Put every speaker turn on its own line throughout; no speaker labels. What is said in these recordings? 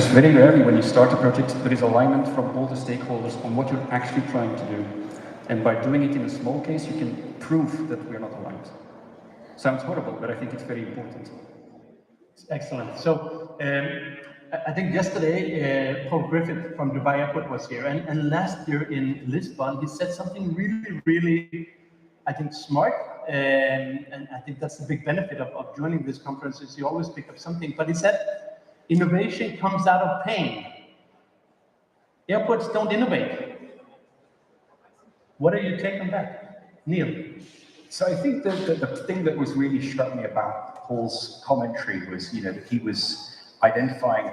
Because very rarely when you start a project, there is alignment from all the stakeholders on what you're actually trying to do. And by doing it in a small case, you can prove that we're not aligned. Sounds horrible, but I think it's very important.
Excellent. So I think yesterday, Paul Griffith from Dubai Airport was here, and last year in Lisbon, he said something really, really, I think, smart, and I think that's the big benefit of joining this conference is you always pick up something, but he said, innovation comes out of pain. Airports don't innovate. What are your take on that, Neil?
So I think the thing that was really struck me about Paul's commentary was, that he was identifying,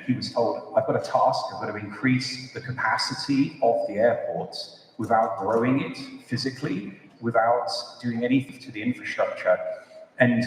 he was told, I've got a task, I've got to increase the capacity of the airport without growing it physically, without doing anything to the infrastructure. And,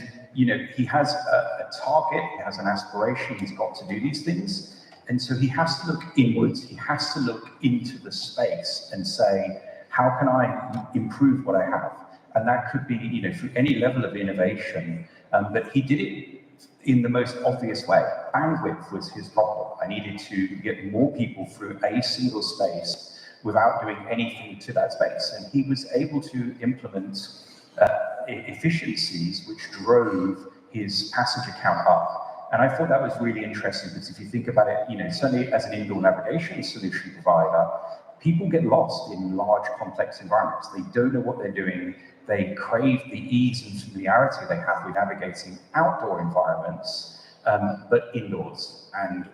he has a target, he has an aspiration, he's got to do these things. And so he has to look inwards, he has to look into the space and say, how can I improve what I have? And that could be, through any level of innovation, but he did it in the most obvious way. Bandwidth was his problem. I needed to get more people through a single space without doing anything to that space. And he was able to implement efficiencies which drove his passenger count up. And I thought that was really interesting because if you think about it, certainly as an indoor navigation solution provider, people get lost in large, complex environments. They don't know what they're doing. They crave the ease and familiarity they have with navigating outdoor environments, but indoors. And,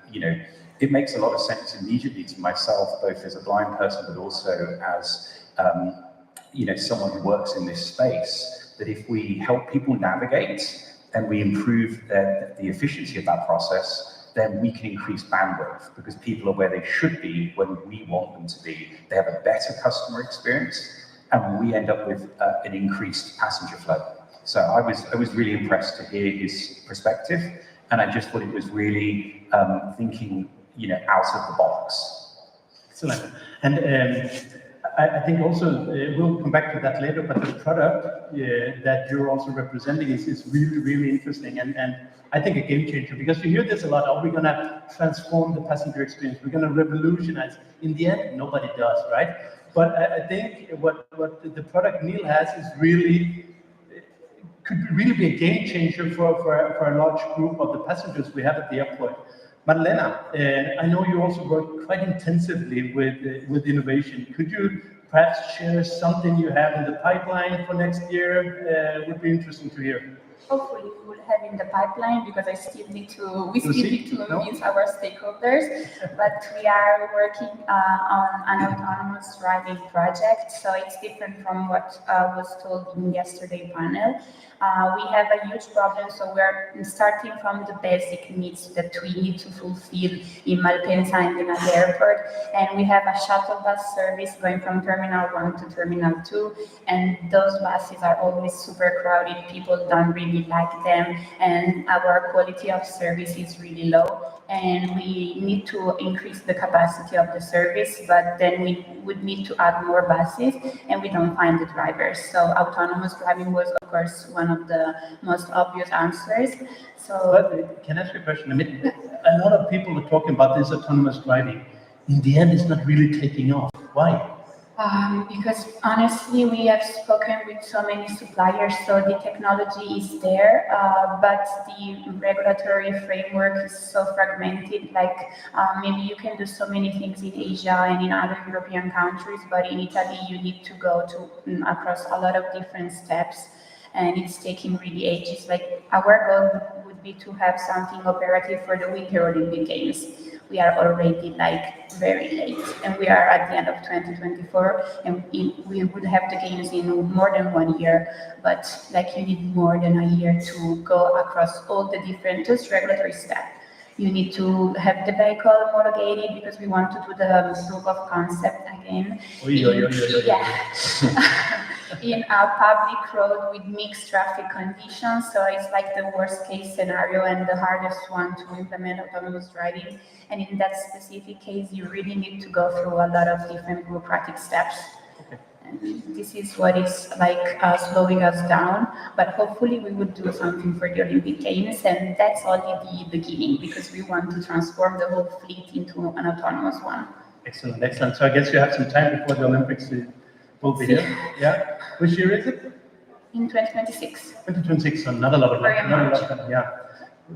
it makes a lot of sense immediately to myself, both as a blind person, but also as, someone who works in this space, that if we help people navigate and we improve the efficiency of that process, then we can increase bandwidth because people are where they should be when we want them to be. They have a better customer experience and we end up with an increased passenger flow. So I was really impressed to hear his perspective, and I just thought it was really thinking, out of the box.
Excellent. And I think also, we'll come back to that later, but the product that you're also representing is really, really interesting. And I think a game changer, because you hear this a lot, we're going to transform the passenger experience, we're going to revolutionize. In the end, nobody does, right? But I think what the product Neil has is could really be a game changer for a large group of the passengers we have at the airport. Madalena, I know you also work quite intensively with innovation. Could you perhaps share something you have in the pipeline for next year? Would be interesting to hear.
Hopefully we will have in the pipeline because we still need to convince our stakeholders, but we are working on an autonomous driving project, so it's different from what was told in yesterday's panel. We have a huge problem, so we're starting from the basic needs that we need to fulfill in Malpensa and in the airport, and we have a shuttle bus service going from Terminal 1 to Terminal 2, and those buses are always super crowded, people don't really like them, and our quality of service is really low, and we need to increase the capacity of the service, but then we would need to add more buses, and we don't find the drivers. So autonomous driving was, of course, one of the most obvious answers.
But can I ask you a question? I mean, a lot of people are talking about this autonomous driving. In the end, it's not really taking off. Why?
Because honestly, we have spoken with so many suppliers, so the technology is there, but the regulatory framework is so fragmented. Like maybe you can do so many things in Asia and in other European countries, but in Italy you need to go across a lot of different steps, and it's taking really ages. Like our goal would be to have something operative for the Winter Olympic Games. We are already very late, and we are at the end of 2024, and we would have the games in more than 1 year, but you need more than a year to go across all the different regulatory steps. You need to have the vehicle homologated because we want to do the proof of concept again. In a public road with mixed traffic conditions, so it's like the worst case scenario and the hardest one to implement autonomous driving. And in that specific case, you really need to go through a lot of different bureaucratic steps.
Okay.
this is what is like slowing us down. But hopefully we would do something for the Olympic Games, and that's only the beginning, because we want to transform the whole fleet into an autonomous one.
Excellent, excellent. So I guess you have some time before the Olympics will be here. Yeah. Which year is it?
In 2026.
2026, so not a lot of time. Yeah.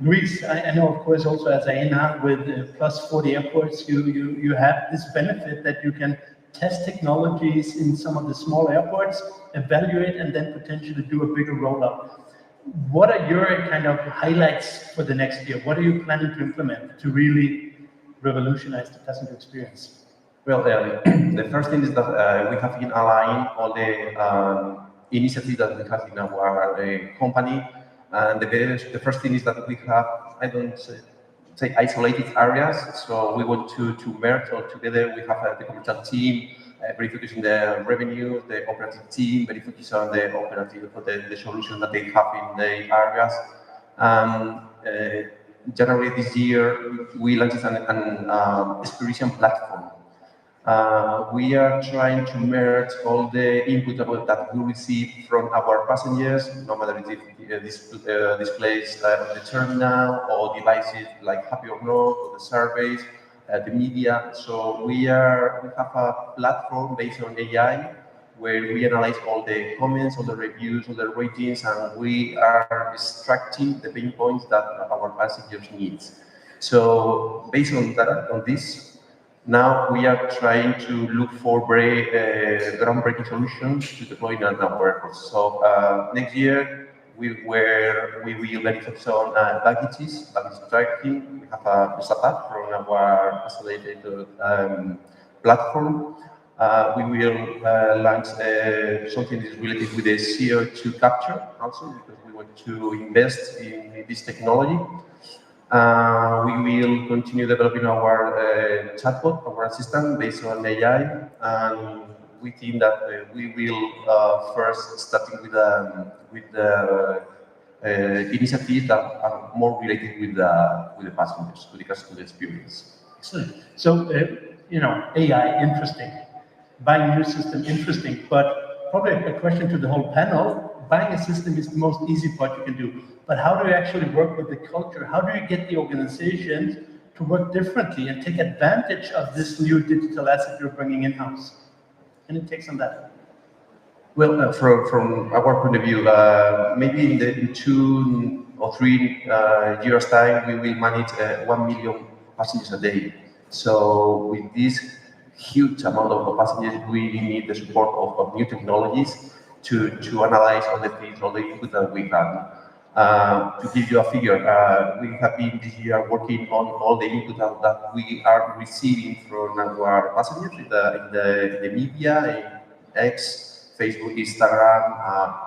Luis, I know, of course, also as AENA with plus 40 airports, you have this benefit that you can test technologies in some of the small airports, evaluate, and then potentially do a bigger rollout. What are your kind of highlights for the next year? What are you planning to implement to really revolutionize the passenger experience?
Well, the first thing is that we have been aligning all the initiatives that we have in our company. And the first thing is that we have, I don't say isolated areas, so we want to merge all together. We have the commercial team, very focused on the revenue, the operative team, very focused on the operative, for the solution that they have in the areas. January this year, we launched an experience platform. We are trying to merge all the input that we receive from our passengers, no matter if it displays on the terminal or devices like Happy or Not, or the surveys, the media. So we have a platform based on AI where we analyze all the comments, all the reviews, all the ratings, and we are extracting the pain points that our passengers need. So based on that, on this, now we are trying to look for very groundbreaking solutions to deploy in our airports. So next year we will benefit on baggage tracking. We have a startup from our accelerated platform. We will launch something that is related with the CO2 capture also, because we want to invest in this technology. We will continue developing our chatbot, our assistant based on AI, and we think that we will first starting with the initiatives that are more related with the passengers, with the customer experience.
Excellent. So you know, AI interesting, buying a new system interesting, but probably a question to the whole panel. Buying a system is the most easy part you can do, but how do you actually work with the culture? How do you get the organizations to work differently and take advantage of this new digital asset you're bringing in-house? Any takes on that?
Well, from our point of view, maybe in 2 or 3 years' time, we will manage 1 million passengers a day. So with this huge amount of passengers, we need the support of new technologies to analyze all the things, all the input that we have. To give you a figure, we have been this year working on all the input that we are receiving from our passengers in the media, in X, Facebook, Instagram,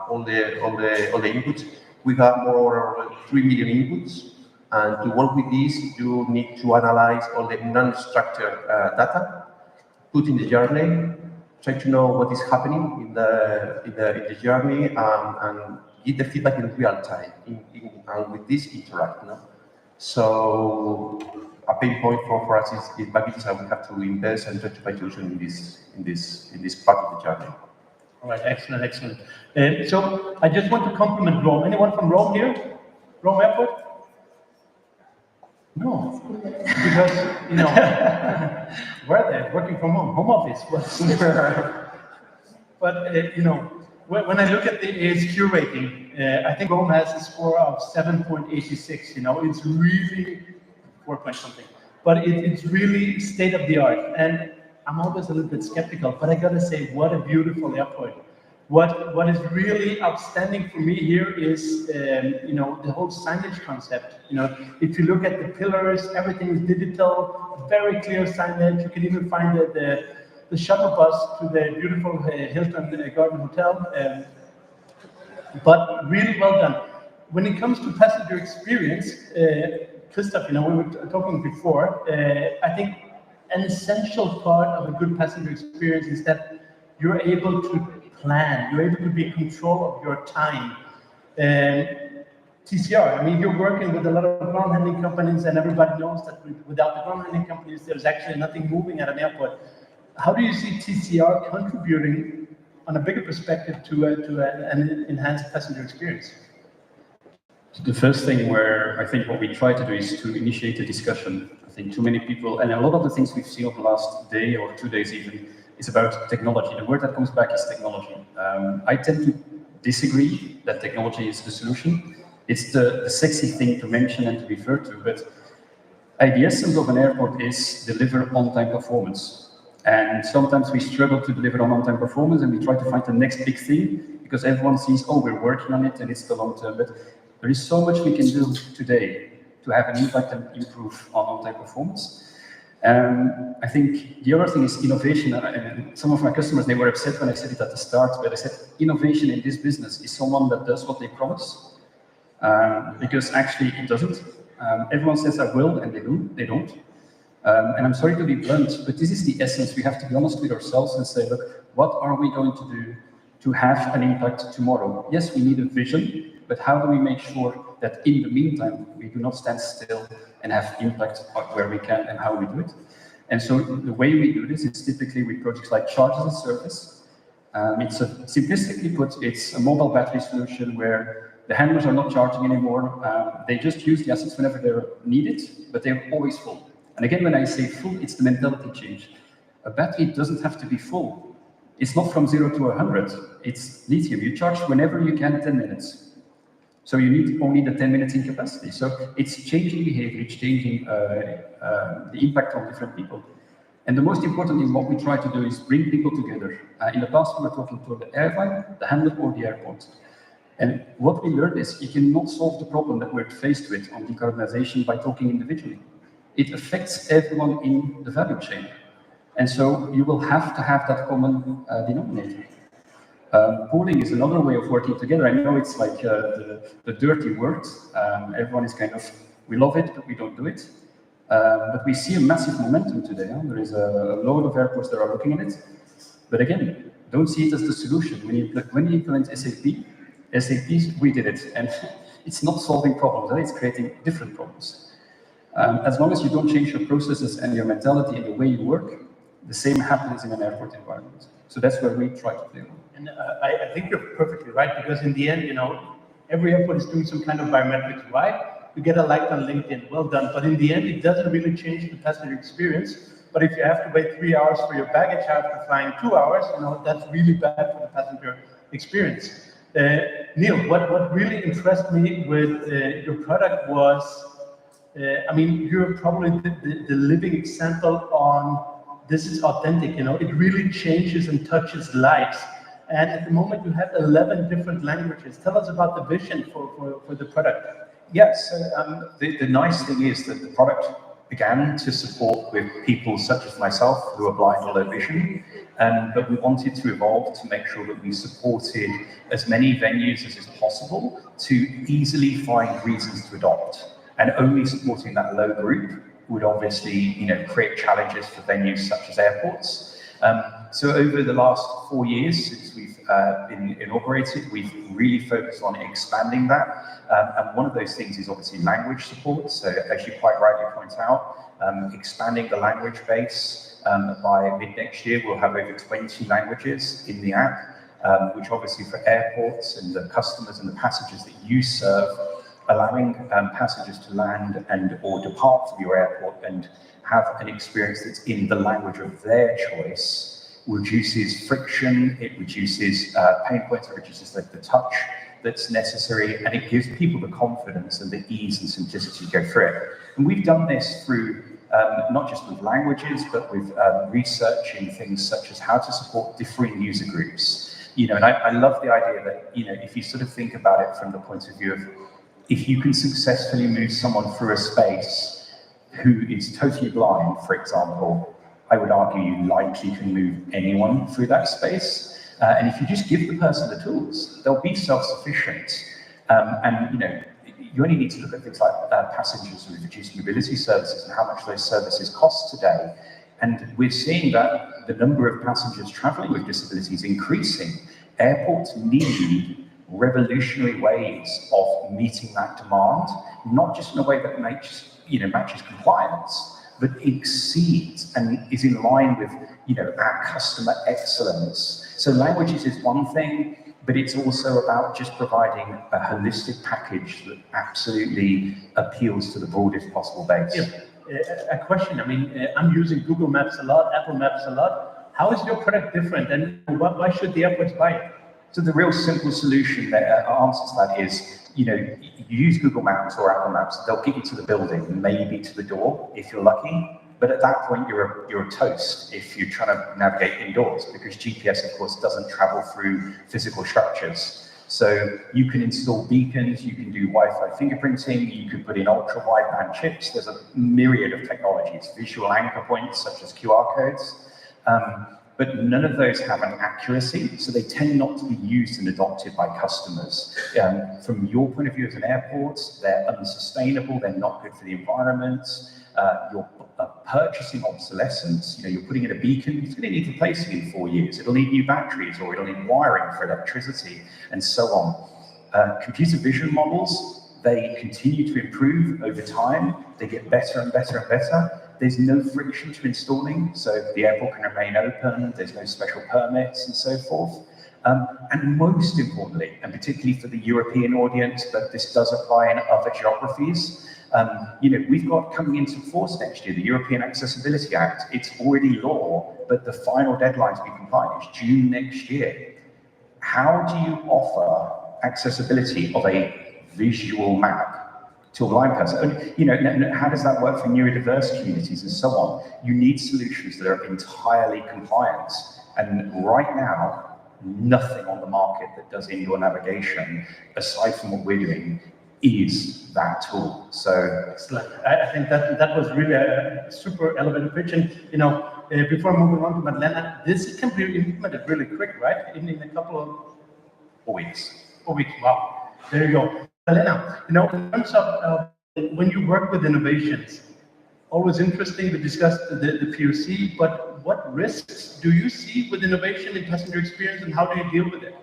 all the inputs. We have more than 3 million inputs, and to work with this, you need to analyze all the non-structured data, put in the journey, try to know what is happening in the journey, and give the feedback in real time. And with this, interact. No? So a pain point for us is packages, and we have to invest and try to find solution in this part of the journey.
All right, excellent, excellent. So I just want to compliment Rome. Anyone from Rome here? Rome Airport? No, because, you know, where are they? Working from home office. But you know, when I look at the ASQ rating, I think Rome has a score of 7.86. You know, it's really 4 point something, but it's really state of the art. And I'm always a little bit skeptical, but I gotta say, what a beautiful airport. What is really outstanding for me here is, you know, the whole signage concept. You know, if you look at the pillars, everything is digital, very clear signage. You can even find the shuttle bus to the beautiful Hilton Garden Hotel. But really well done. When it comes to passenger experience, Christoph, you know, we were talking before, I think an essential part of a good passenger experience is that you're able to plan, you're able to be in control of your time. TCR, I mean, you're working with a lot of ground handling companies, and everybody knows that without the ground handling companies, there's actually nothing moving at an airport. How do you see TCR contributing on a bigger perspective to an enhanced passenger experience?
The first thing where I think what we try to do is to initiate a discussion. I think too many people, and a lot of the things we've seen over the last day or 2 days even, is about technology. The word that comes back is technology. I tend to disagree that technology is the solution. It's the sexy thing to mention and to refer to, but the essence of an airport is deliver on-time performance. And sometimes we struggle to deliver on-time performance and we try to find the next big thing because everyone sees, oh, we're working on it and it's the long term. But there is so much we can do today to have an impact and improve on-time performance. I think the other thing is innovation. And some of my customers, they were upset when I said it at the start, but I said innovation in this business is someone that does what they promise, because actually it doesn't. Everyone says I will, and they don't. And I'm sorry to be blunt, but this is the essence. We have to be honest with ourselves and say, look, what are we going to do to have an impact tomorrow? Yes, we need a vision, but how do we make sure that in the meantime, we do not stand still and have impact where we can and how we do it? And so the way we do this is typically with projects like Charge as a Service. Simplistically put, it's a mobile battery solution where the handlers are not charging anymore. They just use the assets whenever they're needed, but they're always full. And again, when I say full, it's the mentality change. A battery doesn't have to be full. It's not from 0 to 100. It's lithium. You charge whenever you can, 10 minutes. So you need only the 10 minutes in capacity. So it's changing behavior, it's changing the impact on different people. And the most important thing, what we try to do is bring people together. In the past, we were talking to the airline, the handler, or the airport. And what we learned is you cannot solve the problem that we're faced with on decarbonization by talking individually. It affects everyone in the value chain. And so you will have to have that common denominator. Pooling is another way of working together. I know it's like the dirty word. Everyone is kind of, we love it, but we don't do it. But we see a massive momentum today. Huh? There is a load of airports that are looking at it. But again, don't see it as the solution. When you implement SAP, we did it. And it's not solving problems, it's creating different problems. As long as you don't change your processes and your mentality and the way you work, the same happens in an airport environment. So that's where we try to play.
And I think you're perfectly right, because in the end, you know, every airport is doing some kind of biometrics, right? You get a like on LinkedIn, well done. But in the end, it doesn't really change the passenger experience. But if you have to wait 3 hours for your baggage after flying 2 hours, you know, that's really bad for the passenger experience. Neil, what really impressed me with your product was, I mean, you're probably the living example on this is authentic, you know, it really changes and touches lives. And at the moment you have 11 different languages. Tell us about the vision for the product.
Yes, the nice thing is that the product began to support with people such as myself who are blind or low vision, but we wanted to evolve to make sure that we supported as many venues as is possible to easily find reasons to adopt. And only supporting that low group would obviously, you know, create challenges for venues such as airports. So over the last 4 years since we've been inaugurated, we've really focused on expanding that. And one of those things is obviously language support. So as you quite rightly point out, expanding the language base. By mid next year, we'll have over 20 languages in the app, which obviously for airports and the customers and the passengers that you serve, allowing passengers to land and or depart from your airport and have an experience that's in the language of their choice reduces friction, it reduces pain points, it reduces the touch that's necessary, and it gives people the confidence and the ease and simplicity to go through it. And we've done this through not just with languages, but with researching things such as how to support differing user groups. You know, and I love the idea that, you know, if you sort of think about it from the point of view of, if you can successfully move someone through a space who is totally blind, for example, I would argue you likely can move anyone through that space. And if you just give the person the tools, they'll be self-sufficient. And, you know, you only need to look at things like passengers with reduced mobility services and how much those services cost today. And we're seeing that the number of passengers traveling with disabilities increasing. Airports need revolutionary ways of meeting that demand, not just in a way that matches compliance, but exceeds and is in line with, you know, our customer excellence. So languages is one thing, but it's also about just providing a holistic package that absolutely appeals to the broadest possible base.
Yeah. A question, I mean, I'm using Google Maps a lot, Apple Maps a lot. How is your product different, and why should the airports buy it?
So the real simple solution that answer to that is, you use Google Maps or Apple Maps, they'll get you to the building, maybe to the door if you're lucky. But at that point, you're a toast if you're trying to navigate indoors, because GPS, of course, doesn't travel through physical structures. So you can install beacons, you can do Wi-Fi fingerprinting, you can put in ultra-wideband chips. There's a myriad of technologies, visual anchor points such as QR codes. But none of those have an accuracy, so they tend not to be used and adopted by customers. From your point of view as an airport, they're unsustainable, they're not good for the environment. You're purchasing obsolescence. You're putting in a beacon, it's going to need replacing in 4 years. It'll need new batteries, or it'll need wiring for electricity, and so on. Computer vision models, they continue to improve over time. They get better and better and better. There's no friction to installing, so the airport can remain open, there's no special permits and so forth. And most importantly, and particularly for the European audience, but this does apply in other geographies, we've got coming into force next year, the European Accessibility Act. It's already law, but the final deadline to be compliant is June next year. How do you offer accessibility of a visual map to a blind person? How does that work for neurodiverse communities and so on? You need solutions that are entirely compliant. And right now, nothing on the market that does indoor navigation, aside from what we're doing, is that tool. So
excellent. I think that was really a super elevator pitch. And before moving on to Madeleine, this can be implemented really quick, right? In a couple of
4 weeks.
4 weeks. Wow. There you go. Elena, in terms of when you work with innovations, always interesting to discuss the POC, but what risks do you see with innovation in passenger experience, and how do you deal with it?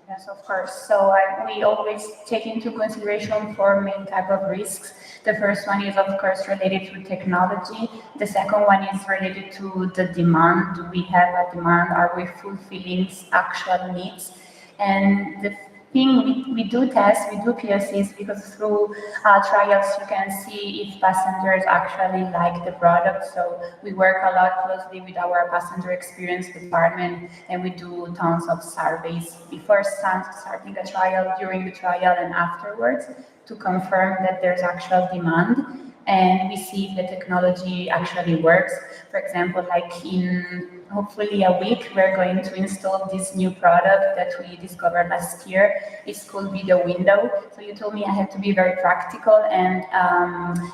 Yes, of course. So we always take into consideration 4 main type of risks. The first one is, of course, related to technology. The second one is related to the demand. Do we have a demand? Are we fulfilling actual needs? And the thing we do tests, we do POCs, because through trials you can see if passengers actually like the product. So we work a lot closely with our passenger experience department, and we do tons of surveys before starting a trial, during the trial, and afterwards, to confirm that there's actual demand. And we see if the technology actually works. For example, like in hopefully a week, we're going to install this new product that we discovered last year. It's called Video Window. So you told me I have to be very practical, and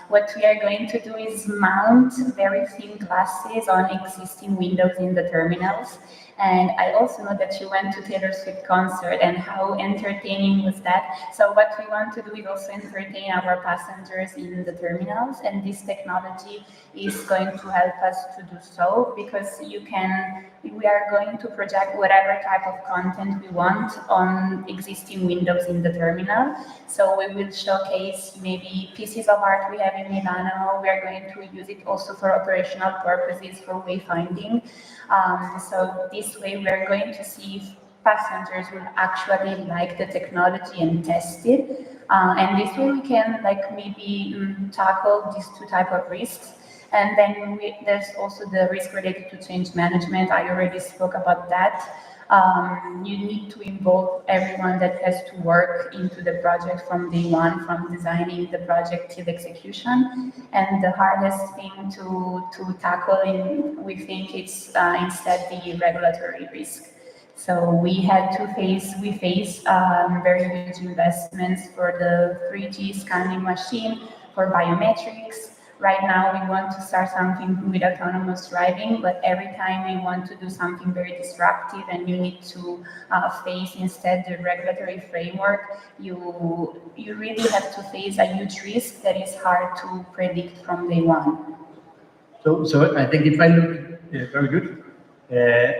what we are going to do is mount very thin glasses on existing windows in the terminals. And I also know that you went to Taylor Swift concert, and how entertaining was that? So what we want to do is also entertain our passengers in the terminals, and this technology is going to help us to do so, because we are going to project whatever type of content we want on existing windows in the terminal. So we will showcase maybe pieces of art we have in Milano. We are going to use it also for operational purposes, for wayfinding. So this way we are going to see if passengers will actually like the technology and test it. And this way we can maybe tackle these 2 types of risks. And then there's also the risk related to change management. I already spoke about that. You need to involve everyone that has to work into the project from day one, from designing the project till execution. And the hardest thing to tackle, we think it's instead the regulatory risk. So we face very huge investments for the 3G scanning machine, for biometrics. Right now, we want to start something with autonomous driving, but every time we want to do something very disruptive and you need to face instead the regulatory framework, you really have to face a huge risk that is hard to predict from day one.
So I think if I look very good,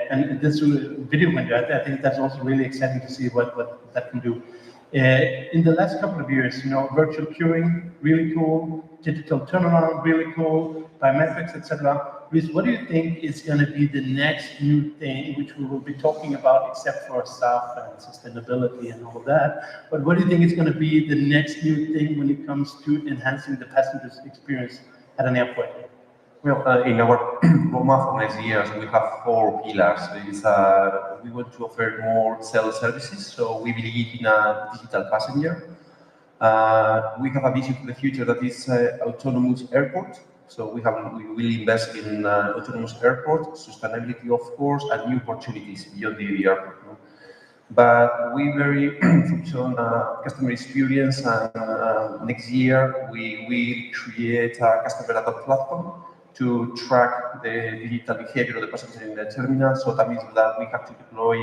and this video, I think that's also really exciting to see what that can do. In the last couple of years, virtual queuing, really cool, digital turnaround, really cool, biometrics, etc. Luis, what do you think is going to be the next new thing which we will be talking about, except for staff and sustainability and all of that? But what do you think is going to be the next new thing when it comes to enhancing the passenger's experience at an airport?
Well, in our roadmap for next year, we have 4 pillars. We want to offer more self-services, so we believe in a digital passenger. We have a vision for the future that is autonomous airport. So we will invest in autonomous airport, sustainability, of course, and new opportunities beyond the airport. No? But we very focus on customer experience, and next year we will create a customer data platform to track the digital behavior of the passenger in the terminal. So that means that we have to deploy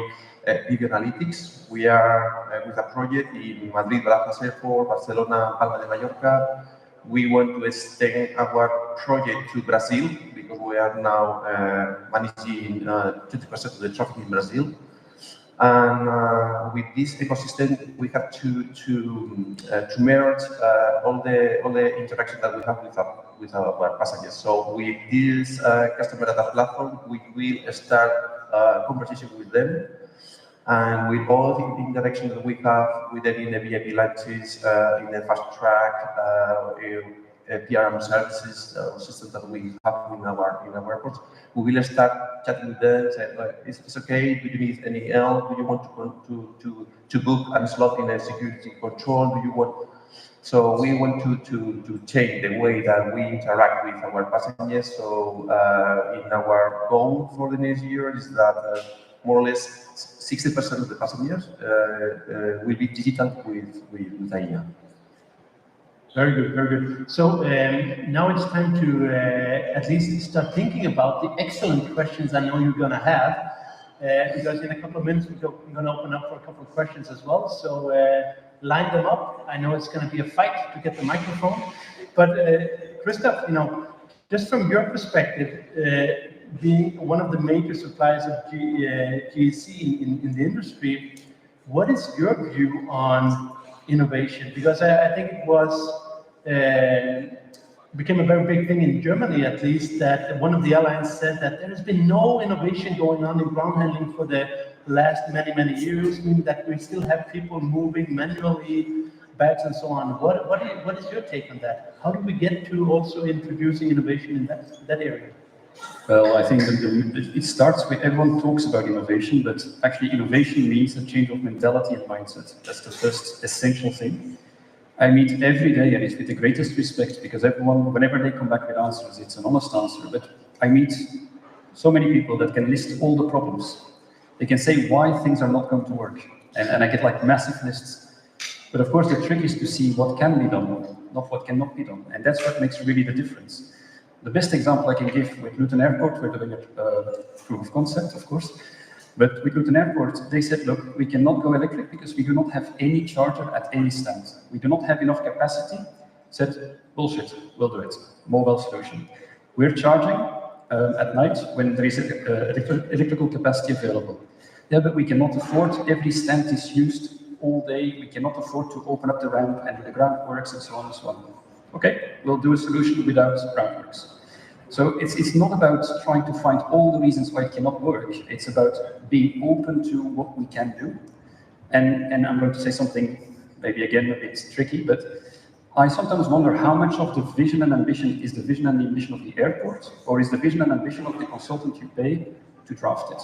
video analytics. We are with a project in Madrid, Barajas Airport, Barcelona, Palma de Mallorca. We want to extend our project to Brazil because we are now managing 20% of the traffic in Brazil. And with this ecosystem, we have to merge all the interaction that we have with our passengers. So with this customer data platform, we will start conversation with them, and with all the interaction that we have with them in the VIP lounges, in the fast track, PRM services, systems that we have in our airports, we will start chatting with them, say, it's okay, do you need any help? Do you want to book a slot in a security control? Do you want? So we want to change the way that we interact with our passengers. So in our goal for the next year is that more or less 60% of the passengers will be digital with AIA.
Very good, very good. So now it's time to at least start thinking about the excellent questions I know you're going to have, because in a couple of minutes we're going to open up for a couple of questions as well. So line them up. I know it's going to be a fight to get the microphone, but Christoph, just from your perspective, being one of the major suppliers of GEC in the industry, what is your view on innovation? Because I think it became a very big thing in Germany, at least, that one of the airlines said that there has been no innovation going on in ground handling for the last many years, meaning that we still have people moving manually, bags and so on. What is your take on that? How do we get to also introducing innovation in that area?
Well, I think that it starts with everyone talks about innovation, but actually innovation means a change of mentality and mindset. That's the first essential thing. I meet every day, and it's with the greatest respect, because everyone, whenever they come back with answers, it's an honest answer, but I meet so many people that can list all the problems. They can say why things are not going to work, and I get like massive lists. But of course, the trick is to see what can be done, not what cannot be done, and that's what makes really the difference. The best example I can give with Luton Airport, we're doing a proof of concept, of course, but with Luton Airport, they said, look, we cannot go electric because we do not have any charger at any stand. We do not have enough capacity. Said, bullshit, we'll do it. Mobile solution. We're charging at night when there is electrical capacity available. Yeah, but we cannot afford every stand is used all day. We cannot afford to open up the ramp and do the groundworks and so on and so on. Okay, we'll do a solution without groundworks. So it's not about trying to find all the reasons why it cannot work. It's about being open to what we can do. And I'm going to say something maybe again a bit tricky, but I sometimes wonder how much of the vision and ambition is the vision and the ambition of the airport, or is the vision and ambition of the consultant you pay to draft it.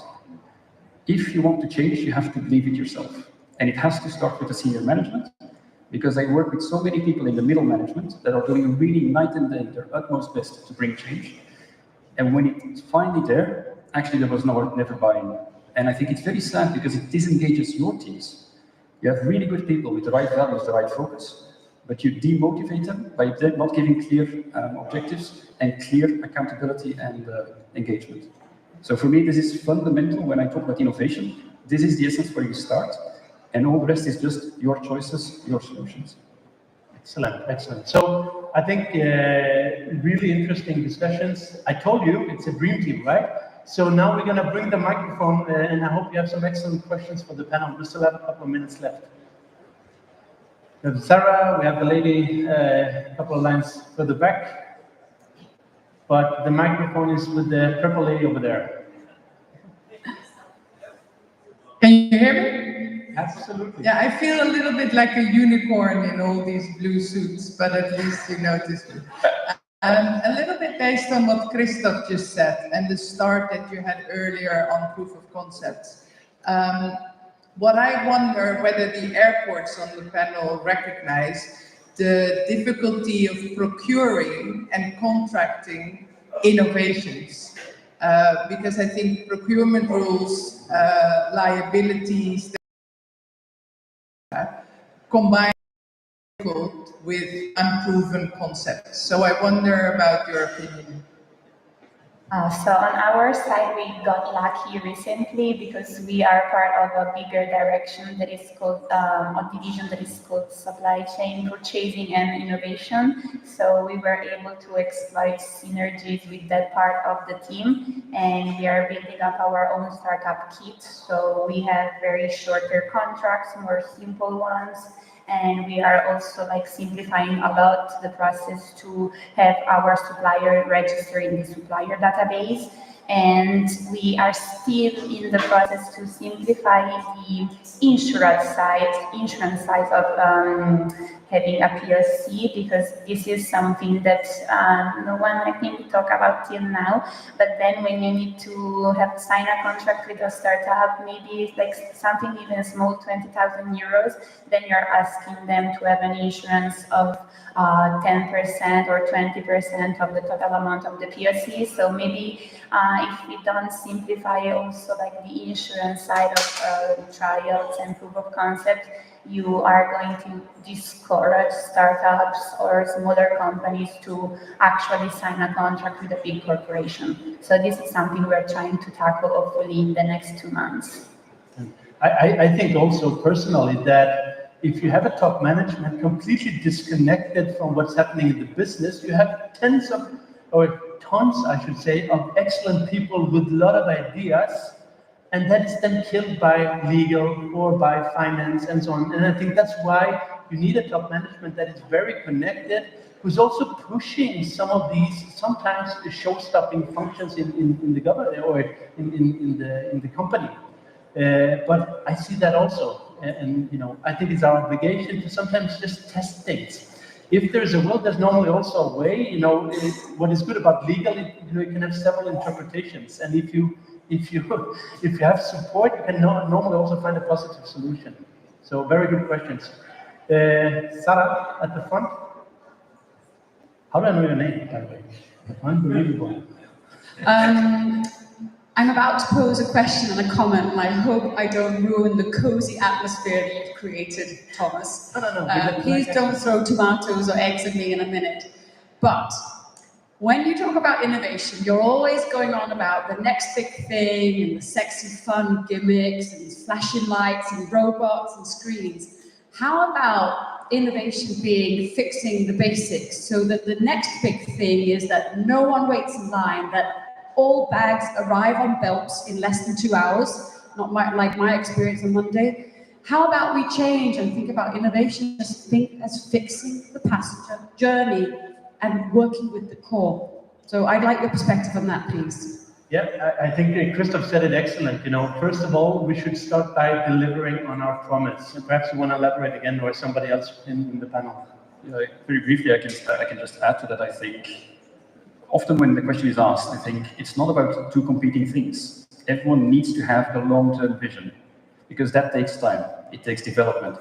If you want to change, you have to believe it yourself. And it has to start with the senior management, because I work with so many people in the middle management that are doing really night and day their utmost best to bring change. And when it's finally there, actually there was never buy-in. And I think it's very sad because it disengages your teams. You have really good people with the right values, the right focus, but you demotivate them by not giving clear objectives and clear accountability and engagement. So for me, this is fundamental when I talk about innovation. This is the essence where you start. And all the rest is just your choices, your solutions.
Excellent, excellent. So I think really interesting discussions. I told you it's a dream team, right? So now we're going to bring the microphone, and I hope you have some excellent questions for the panel. We still have a couple of minutes left. We have Sarah, we have the lady a couple of lines further back. but the microphone is with the purple lady over there.
Can you hear me?
Absolutely.
Yeah, I feel a little bit like a unicorn in all these blue suits, but at least you noticed me. A little bit based on what Christoph just said and the start that you had earlier on proof of concepts. What I wonder whether the airports on the panel recognize the difficulty of procuring and contracting innovations. Because I think procurement rules, liabilities, combined with unproven concepts. So I wonder about your opinion.
So on our side, we got lucky recently because we are part of a bigger direction that is called, a division that is called supply chain, purchasing and innovation. So we were able to exploit synergies with that part of the team, and we are building up our own startup kit. So we have very shorter contracts, more simple ones. And we are also like simplifying a lot the process to have our supplier register in the supplier database. And we are still in the process to simplify the insurance side of having a PLC, because this is something that no one, I think, talk about till now. But then when you need to have sign a contract with a startup, maybe like something even small, 20,000 euros, then you're asking them to have an insurance of 10% or 20% of the total amount of the PLC. So maybe if we don't simplify also like the insurance side of trials and proof of concept, you are going to discourage startups or smaller companies to actually sign a contract with a big corporation. So this is something we're trying to tackle hopefully in the next 2 months.
I think also personally that if you have a top management completely disconnected from what's happening in the business, you have tons, I should say, of excellent people with a lot of ideas, and that is then killed by legal or by finance and so on. And I think that's why you need a top management that is very connected, who's also pushing some of these sometimes show-stopping functions in the government or in the company. But I see that also, and you know, I think it's our obligation to sometimes just test things. If there's a will, there's normally also a way. You know, what is good about legal, you can have several interpretations, and if you have support, you can normally also find a positive solution. So very good questions. Sarah at the front. How do I know your name, by the way? Unbelievable.
I'm about to pose a question and a comment, and I hope I don't ruin the cozy atmosphere that you've created, Thomas.
No.
Please don't throw tomatoes or eggs at me in a minute. But when you talk about innovation, you're always going on about the next big thing and the sexy, fun gimmicks and flashing lights and robots and screens. How about innovation being fixing the basics so that the next big thing is that no one waits in line, that all bags arrive on belts in less than 2 hours, not like my experience on Monday. How about we change and think about innovation as fixing the passenger journey and working with the core? So I'd like your perspective on that, please.
Yeah, I think Christoph said it excellent. You know, first of all, we should start by delivering on our promise. And perhaps you want to elaborate again, or somebody else in the panel.
Yeah, very briefly, I can just add to that. I think often when the question is asked, I think it's not about two competing things. Everyone needs to have a long-term vision, because that takes time. It takes development.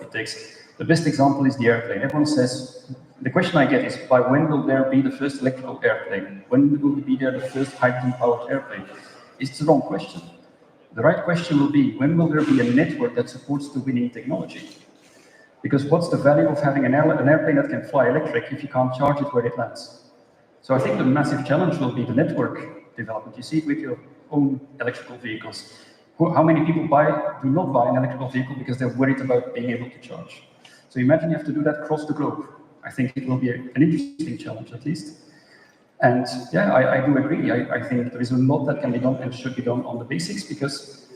The best example is the airplane. Everyone says, the question I get is, by when will there be the first electrical airplane? When will be there the first hydrogen-powered airplane? It's the wrong question. The right question will be, when will there be a network that supports the winning technology? Because what's the value of having an airplane that can fly electric if you can't charge it where it lands? So I think the massive challenge will be the network development. You see it with your own electrical vehicles. How many people do not buy an electrical vehicle because they're worried about being able to charge? So imagine you have to do that across the globe. I think it will be an interesting challenge, at least. And yeah, I do agree. I think there is a lot that can be done and should be done on the basics, because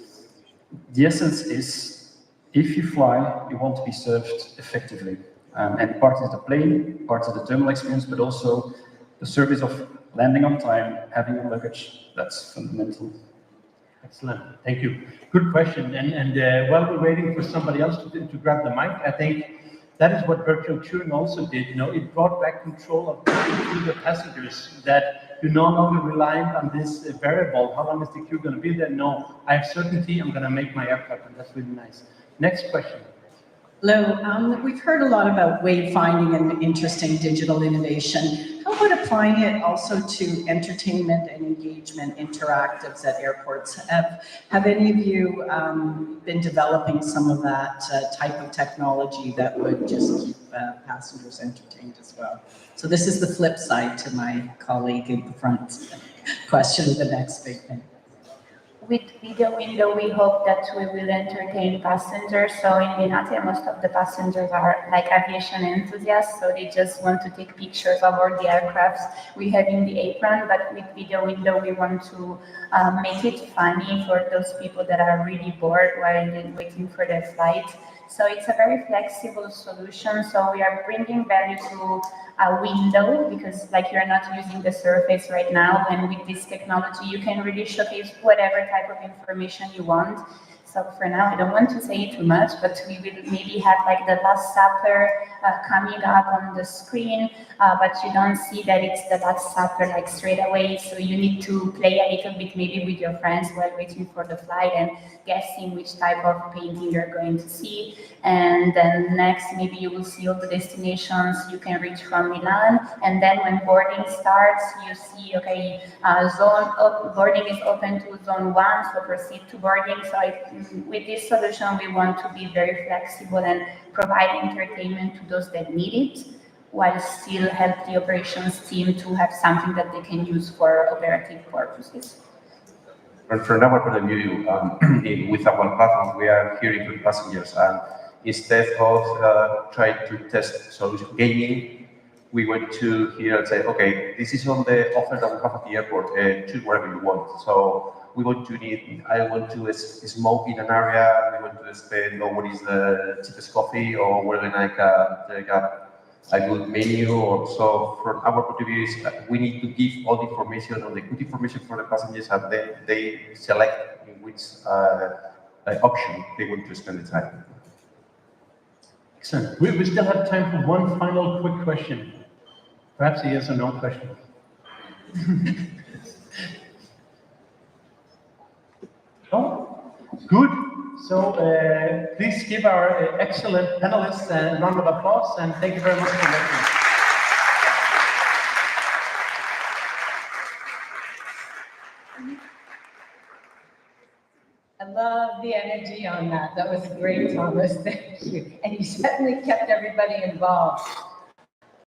the essence is, if you fly, you want to be served effectively. And part is the plane, part is the terminal experience, but also the service of landing on time, having your luggage, that's fundamental.
Excellent, thank you. Good question. And while we're waiting for somebody else to grab the mic, I think that is what virtual touring also did. You know, it brought back control of the passengers, that you're no longer reliant on this variable. How long is the queue going to be there? No, I have certainty. I'm going to make my aircraft, and that's really nice. Next question.
Hello, we've heard a lot about wayfinding and interesting digital innovation. How about applying it also to entertainment and engagement interactives at airports? Have any of you been developing some of that type of technology that would just keep passengers entertained as well? So this is the flip side to my colleague in the front question, the next big thing.
With video window, we hope that we will entertain passengers. So in Linate, most of the passengers are like aviation enthusiasts, so they just want to take pictures of all the aircrafts we have in the apron. But with video window, we want to make it funny for those people that are really bored while they're waiting for their flight. So it's a very flexible solution. So we are bringing value to a window, because like you're not using the surface right now, and with this technology you can really showcase whatever type of information you want. So for now, I don't want to say too much, but we will maybe have like the Last Supper coming up on the screen, but you don't see that it's the Last Supper like straight away. So you need to play a little bit maybe with your friends while waiting for the flight and guessing which type of painting you're going to see. And then next, maybe you will see all the destinations you can reach from Milan. And then when boarding starts, you see, okay, boarding is open to zone 1, so proceed to boarding. So with this solution, we want to be very flexible and provide entertainment to those that need it, while still help the operations team to have something that they can use for operative purposes.
From our point of view, with our platform, we are hearing from passengers, and instead of trying to test solution gaming, we went to here and say, okay, this is on the offer that we have at the airport, choose whatever you want. So we want to I want to smoke in an area, we want to spend, or what is the cheapest coffee, or whether I can take a good menu. Or so from our point of view, we need to give all the information, all the good information for the passengers, and then they select in which option they want to spend the time.
Excellent. We still have time for one final quick question. Perhaps a yes or no question. Oh, good. So please give our excellent panelists a round of applause, and thank you very much for listening.
I love the energy on that. That was great, Thomas. Thank you. And you certainly kept everybody involved.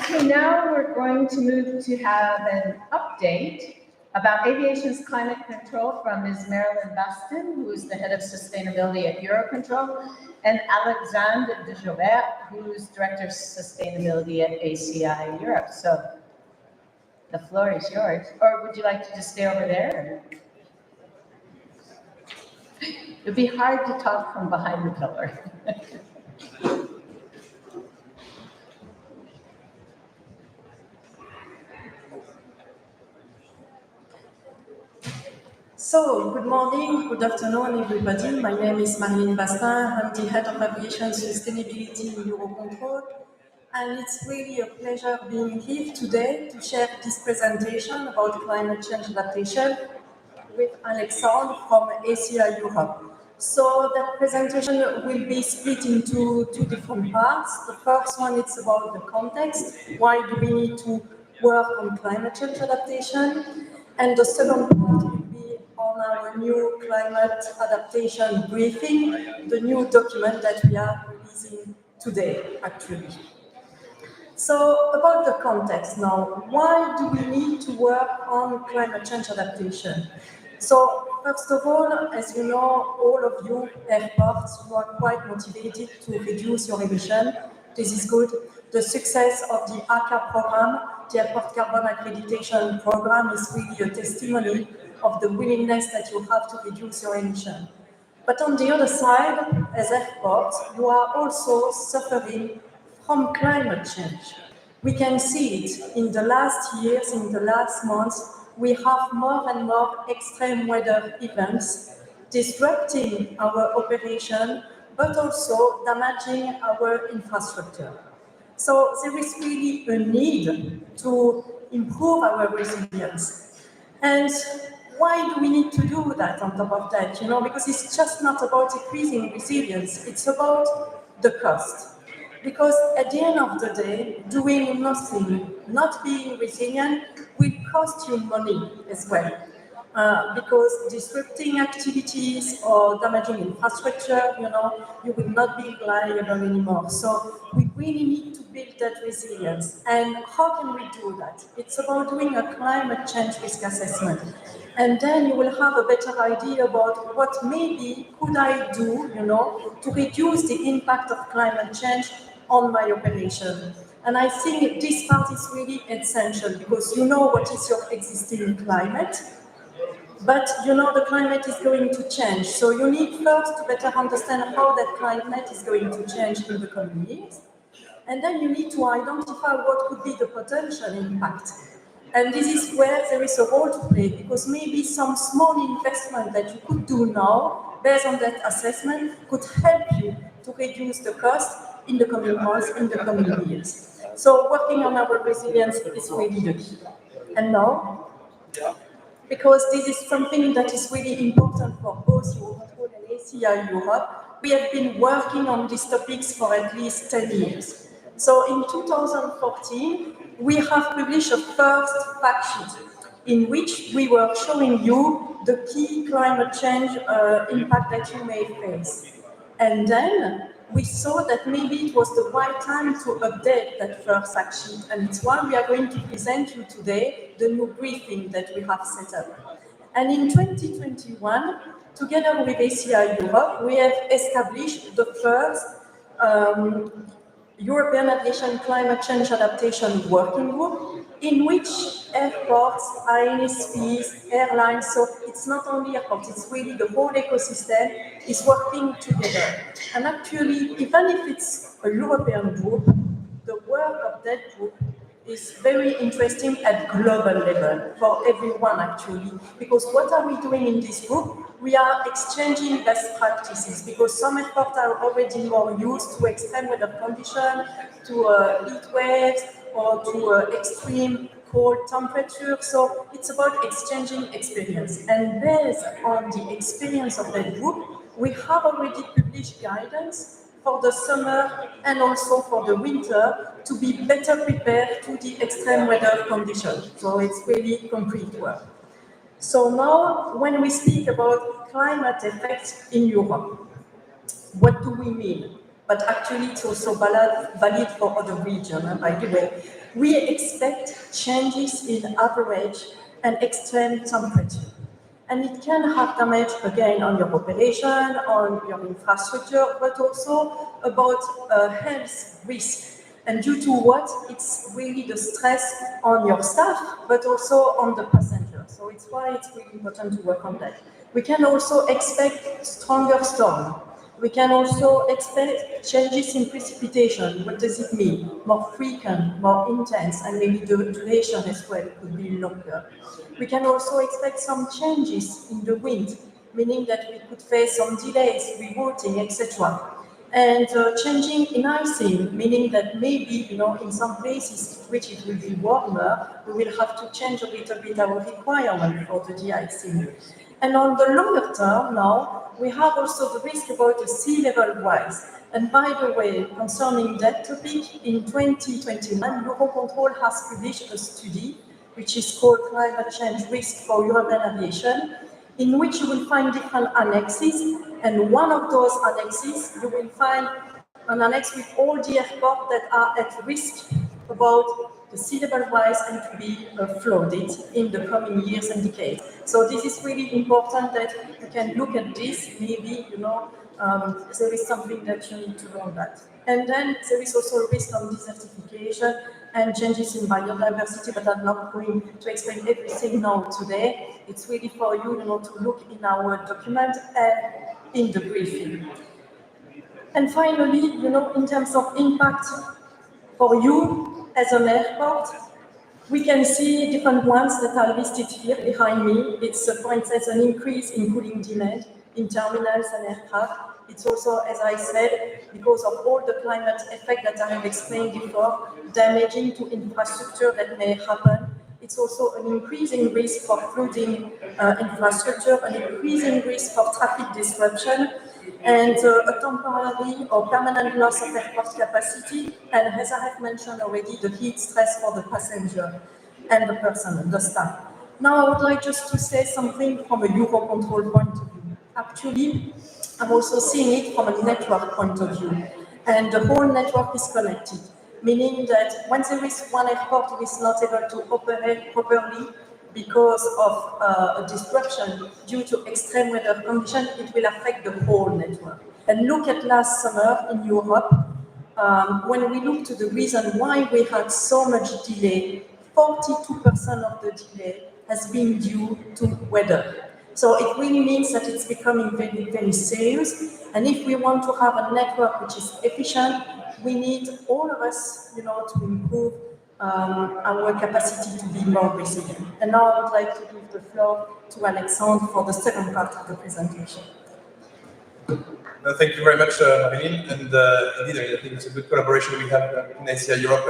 Okay, now we're going to move to have an update about aviation's climate control from Ms. Marilyn Baston, who is the head of sustainability at Eurocontrol, and Alexandre de Jobert, who's director of sustainability at ACI Europe. So the floor is yours. Or would you like to just stay over there? It'd be hard to talk from behind the pillar.
So, good morning, good afternoon, everybody. My name is Marlene Bastin. I'm the head of aviation sustainability in Eurocontrol. And it's really a pleasure being here today to share this presentation about climate change adaptation with Alexandre from ACI Europe. So that presentation will be split into two different parts. The first one is about the context. Why do we need to work on climate change adaptation? And the second part will be on our new climate adaptation briefing, the new document that we are releasing today, actually. So about the context now, why do we need to work on climate change adaptation? So first of all, as you know, all of you airports, you are quite motivated to reduce your emission. This is good. The success of the ACA program, the Airport Carbon Accreditation Program, is really a testimony of the willingness that you have to reduce your emission. But on the other side, as airports, you are also suffering from climate change. We can see it in the last years, in the last months, we have more and more extreme weather events disrupting our operation, but also damaging our infrastructure. So there is really a need to improve our resilience. And why do we need to do that on top of that? Because it's just not about increasing resilience, it's about the cost. Because at the end of the day, doing nothing, not being resilient, will cost you money as well. Because disrupting activities or damaging infrastructure, you will not be reliable anymore. So we really need to build that resilience. And how can we do that? It's about doing a climate change risk assessment. And then you will have a better idea about what maybe could I do, to reduce the impact of climate change on my operation. And I think this part is really essential because you know what is your existing climate, but the climate is going to change. So you need first to better understand how that climate is going to change in the coming years. And then you need to identify what could be the potential impact. And this is where there is a role to play, because maybe some small investment that you could do now, based on that assessment, could help you to reduce the cost in the coming months, in the coming years. So working on our resilience is really the key. And now, because this is something that is really important for both Eurocontrol and ACI Europe, we have been working on these topics for at least 10 years. So in 2014, we have published a first fact sheet in which we were showing you the key climate change impact that you may face. And then we saw that maybe it was the right time to update that first fact sheet, and it's why we are going to present you today the new briefing that we have set up. And in 2021, together with ACI Europe, we have established the first European Aviation Climate Change Adaptation Working Group, in which airports, INSPs, airlines, so it's not only airports, it's really the whole ecosystem is working together. And actually, even if it's a European group, the work of that group is very interesting at global level for everyone actually, because what are we doing in this group? We are exchanging best practices, because some airports are already more used to extreme weather conditions, to heat waves, or to extreme cold temperature. So it's about exchanging experience. And based on the experience of that group, we have already published guidance for the summer and also for the winter to be better prepared to the extreme weather conditions. So it's really concrete work. So now, when we speak about climate effects in Europe, what do we mean? But actually, it's also valid for other regions, by the way. We expect changes in average and extreme temperature. And it can have damage, again, on your operation, on your infrastructure, but also about health risk. And due to what? It's really the stress on your staff, but also on the passenger. So it's why it's really important to work on that. We can also expect stronger storms. We can also expect changes in precipitation. What does it mean? More frequent, more intense, and maybe the duration as well could be longer. We can also expect some changes in the wind, meaning that we could face some delays, rerouting, etc. And changing in icing, meaning that maybe, in some places in which it will be warmer, we will have to change a little bit our requirement for the de-icing. And on the longer term now, we have also the risk about the sea level rise. And by the way, concerning that topic, in 2021, Eurocontrol has published a study which is called Climate Change Risk for European Aviation, in which you will find different annexes. And one of those annexes, you will find an annex with all the airports that are at risk about the sea level rise and to be flooded in the coming years and decades. So this is really important that you can look at this, maybe, there is something that you need to know that. And then there is also a risk of desertification and changes in biodiversity, but I'm not going to explain everything now today. It's really for you, to look in our document and in the briefing. And finally, in terms of impact for you as an airport, we can see different ones that are listed here behind me. It's, for instance, an increase in cooling demand in terminals and aircraft. It's also, as I said, because of all the climate effect that I have explained before, damaging to infrastructure that may happen. It's also an increasing risk for flooding infrastructure, an increasing risk for traffic disruption, and a temporary or permanent loss of airport capacity, and as I have mentioned already, the heat stress for the passenger and the person, the staff. Now I would like just to say something from a Eurocontrol point of view. Actually, I'm also seeing it from a network point of view, and the whole network is connected, meaning that when there is one airport who is not able to operate properly because of a disruption due to extreme weather conditions, it will affect the whole network. And look at last summer in Europe, when we look to the reason why we had so much delay, 42% of the delay has been due to weather. So it really means that it's becoming very, very serious. And if we want to have a network which is efficient, we need all of us, to improve our capacity to be more resilient. And now I would like to give the floor to Alexandre for the second part of the presentation.
Thank you very much, Marilyn. And indeed, I think it's a good collaboration we have in ACI Europe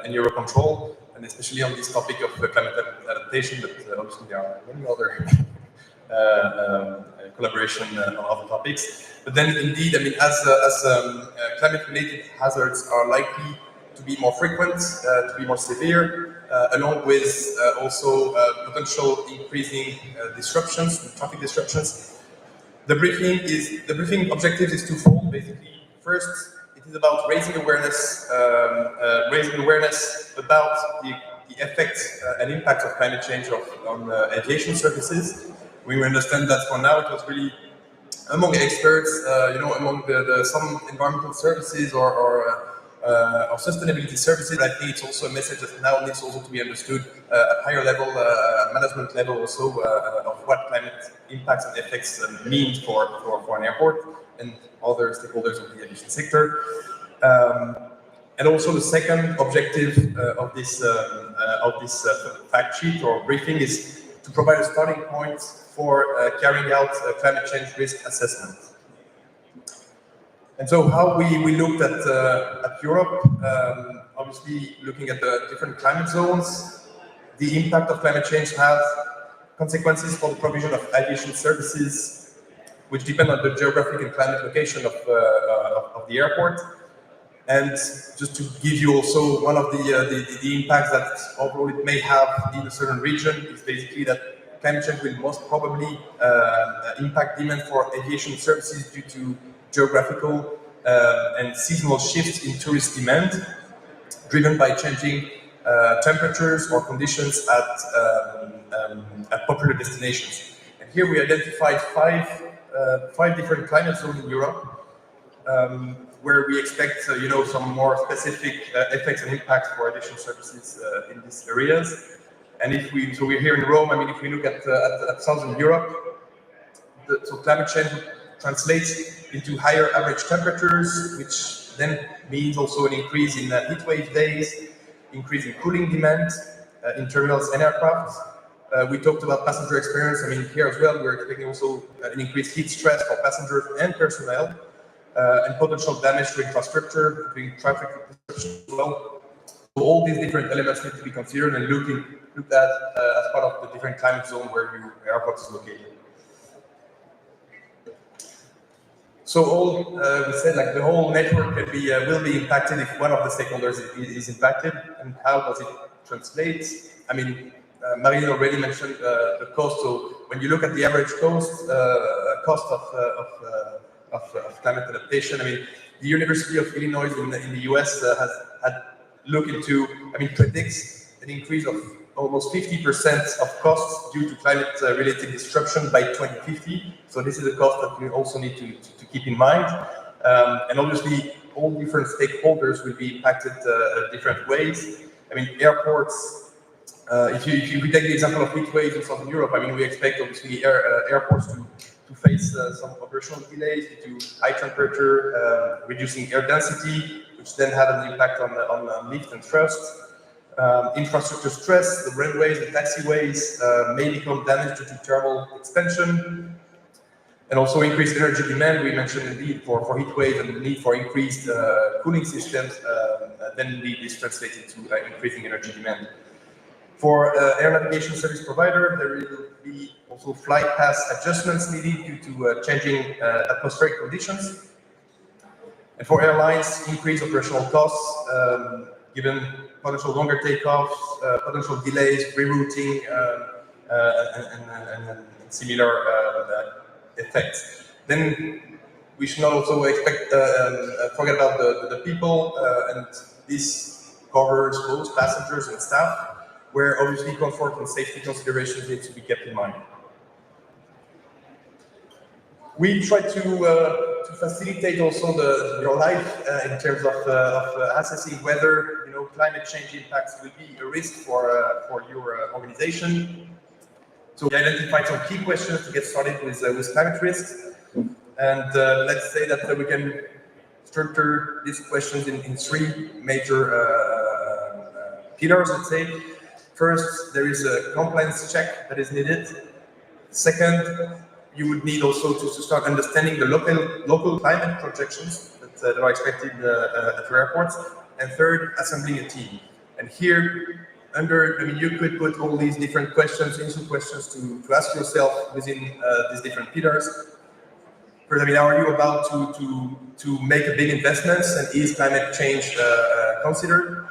and Eurocontrol, and especially on this topic of climate adaptation, but obviously there are many other collaboration on other topics. But then indeed, as climate-related hazards are likely to be more frequent, to be more severe, along with also potential increasing disruptions, traffic disruptions. The briefing objective is twofold, basically. First, it is about raising awareness about the effects and impact of climate change on aviation services. We understand that for now it was really among experts, among some environmental services or sustainability services. I think it's also a message that now needs also to be understood at higher level, management level also, of what climate impacts and effects mean for an airport and other stakeholders of the aviation sector. And also the second objective of this fact sheet or briefing is to provide a starting point for carrying out climate change risk assessment. And so how we looked at Europe, obviously looking at the different climate zones, the impact of climate change has consequences for the provision of aviation services, which depend on the geographic and climate location of the airport. And just to give you also one of the impacts that overall it may have in a certain region is basically that climate change will most probably impact demand for aviation services due to geographical and seasonal shifts in tourist demand, driven by changing temperatures or conditions at popular destinations. And here we identified five different climate zones in Europe, where we expect some more specific effects and impacts for aviation services in these areas. And so we're here in Rome. If we look at Southern Europe, so climate change translates into higher average temperatures, which then means also an increase in heat wave days, increase in cooling demand in terminals and aircraft. We talked about passenger experience. Here as well, we're expecting also an increased heat stress for passengers and personnel, and potential damage to infrastructure, including traffic disruption as well. So all these different elements need to be considered and looked at as part of the different climate zone where your airport is located. So we said the whole network will be impacted if one of the stakeholders is impacted. And how does it translate? Marilyn already mentioned the cost. So when you look at the average cost of climate adaptation, the University of Illinois in the US has had looked into, predicts an increase of almost 50% of costs due to climate-related disruption by 2050. So this is a cost that we also need to keep in mind. And obviously, all different stakeholders will be impacted different ways. Airports, if you take the example of heat waves in Southern Europe, we expect obviously airports to face some operational delays due to high temperature, reducing air density, which which then had an impact on lift and thrust. Infrastructure stress, the runways, the taxiways may become damaged due to thermal expansion. And also increased energy demand. We mentioned the need for heat wave and the need for increased cooling systems. Then this translated to increasing energy demand. For air navigation service provider, there will be also flight path adjustments needed due to changing atmospheric conditions. And for airlines, increased operational costs, given potential longer takeoffs, potential delays, rerouting, and similar effects. Then we should not also forget about the people, and this covers both passengers and staff, where obviously comfort and safety considerations need to be kept in mind. We try to facilitate also your life in terms of assessing whether climate change impacts will be a risk for your organization. So we identified some key questions to get started with climate risks, and let's say that we can structure these questions in three major pillars. Let's say first, there is a compliance check that is needed. Second, you would need also to start understanding the local climate projections that are expected at your airports. And third, assembling a team. And here, you could put all these different questions, initial questions to ask yourself within these different pillars. First, are you about to make a big investments, and is climate change considered?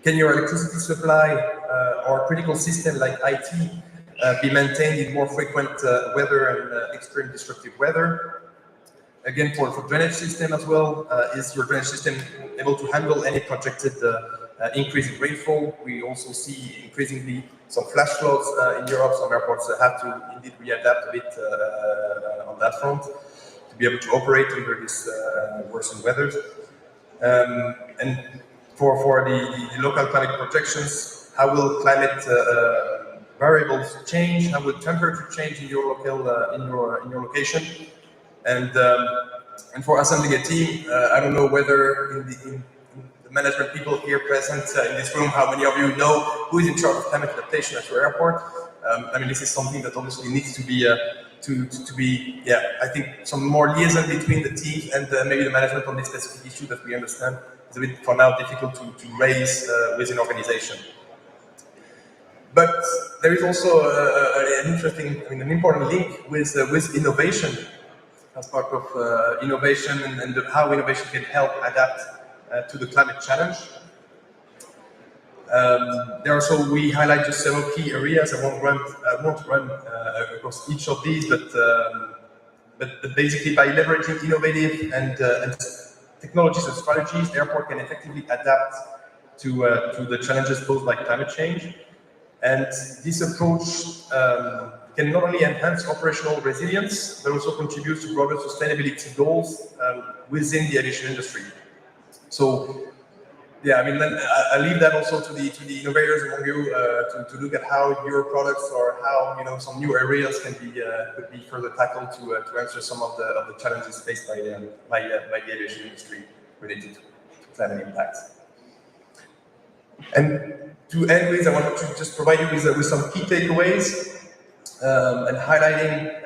Can your electricity supply or critical system like IT be maintained in more frequent weather and extreme disruptive weather? Again, for drainage system as well, is your drainage system able to handle any projected increase in rainfall? We also see increasingly some flash floods in Europe. Some airports have to indeed readapt a bit on that front to be able to operate under this worsened weather. And for the local climate projections, how will climate variables change? How will temperature change in your location? And for assembling a team, I don't know whether in the management people here present in this room, how many of you know who is in charge of climate adaptation at your airport? This is something that obviously needs to be I think some more liaison between the teams and maybe the management on this specific issue that we understand is a bit for now difficult to raise within organization. But there is also an important link with innovation as part of innovation and how innovation can help adapt to the climate challenge. We highlight just several key areas. I won't run across each of these, but basically by leveraging innovative and technologies and strategies, the airport can effectively adapt to the challenges posed by climate change. And this approach can not only enhance operational resilience, but also contributes to broader sustainability goals within the aviation industry. So, then I leave that also to the innovators among you to look at how your products or how some new areas could be further tackled to answer some of the challenges faced by the aviation industry related to climate impacts. And to end with, I wanted to just provide you with some key takeaways and highlighting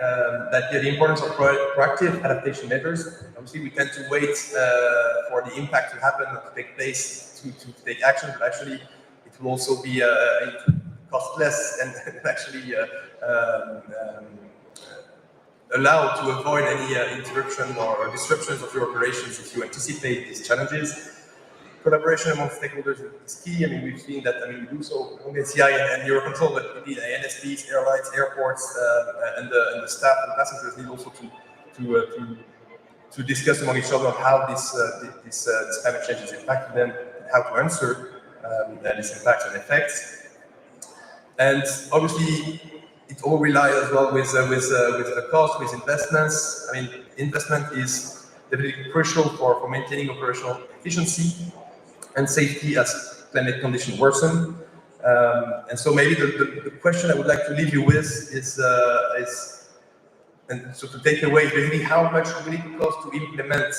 that the importance of proactive adaptation measures. Obviously, we tend to wait for the impact to happen or to take place to take action, but actually it will also be cost less and actually allow to avoid any interruption or disruptions of your operations if you anticipate these challenges. Collaboration among stakeholders is key. We've seen that. We do so on ACI and Eurocontrol, but indeed NSPs, airlines, airports, and the staff and passengers need also to discuss among each other how this climate change is impacting them, how to answer these impacts and effects. And obviously, it all relies as well with the cost, with investments. Investment is definitely crucial for maintaining operational efficiency and safety as climate conditions worsen. And so maybe the question I would like to leave you with is And so to take away basically how much will it cost to implement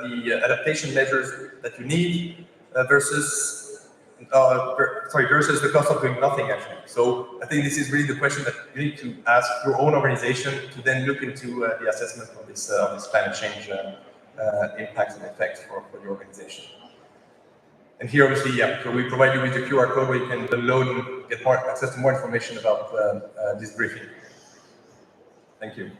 the adaptation measures that you need versus the cost of doing nothing actually. So I think this is really the question that you need to ask your own organization to then look into the assessment of this climate change impacts and effects for the organization. And here, obviously, yeah, so we provide you with a QR code where you can download and get more access to more information about this briefing. Thank you.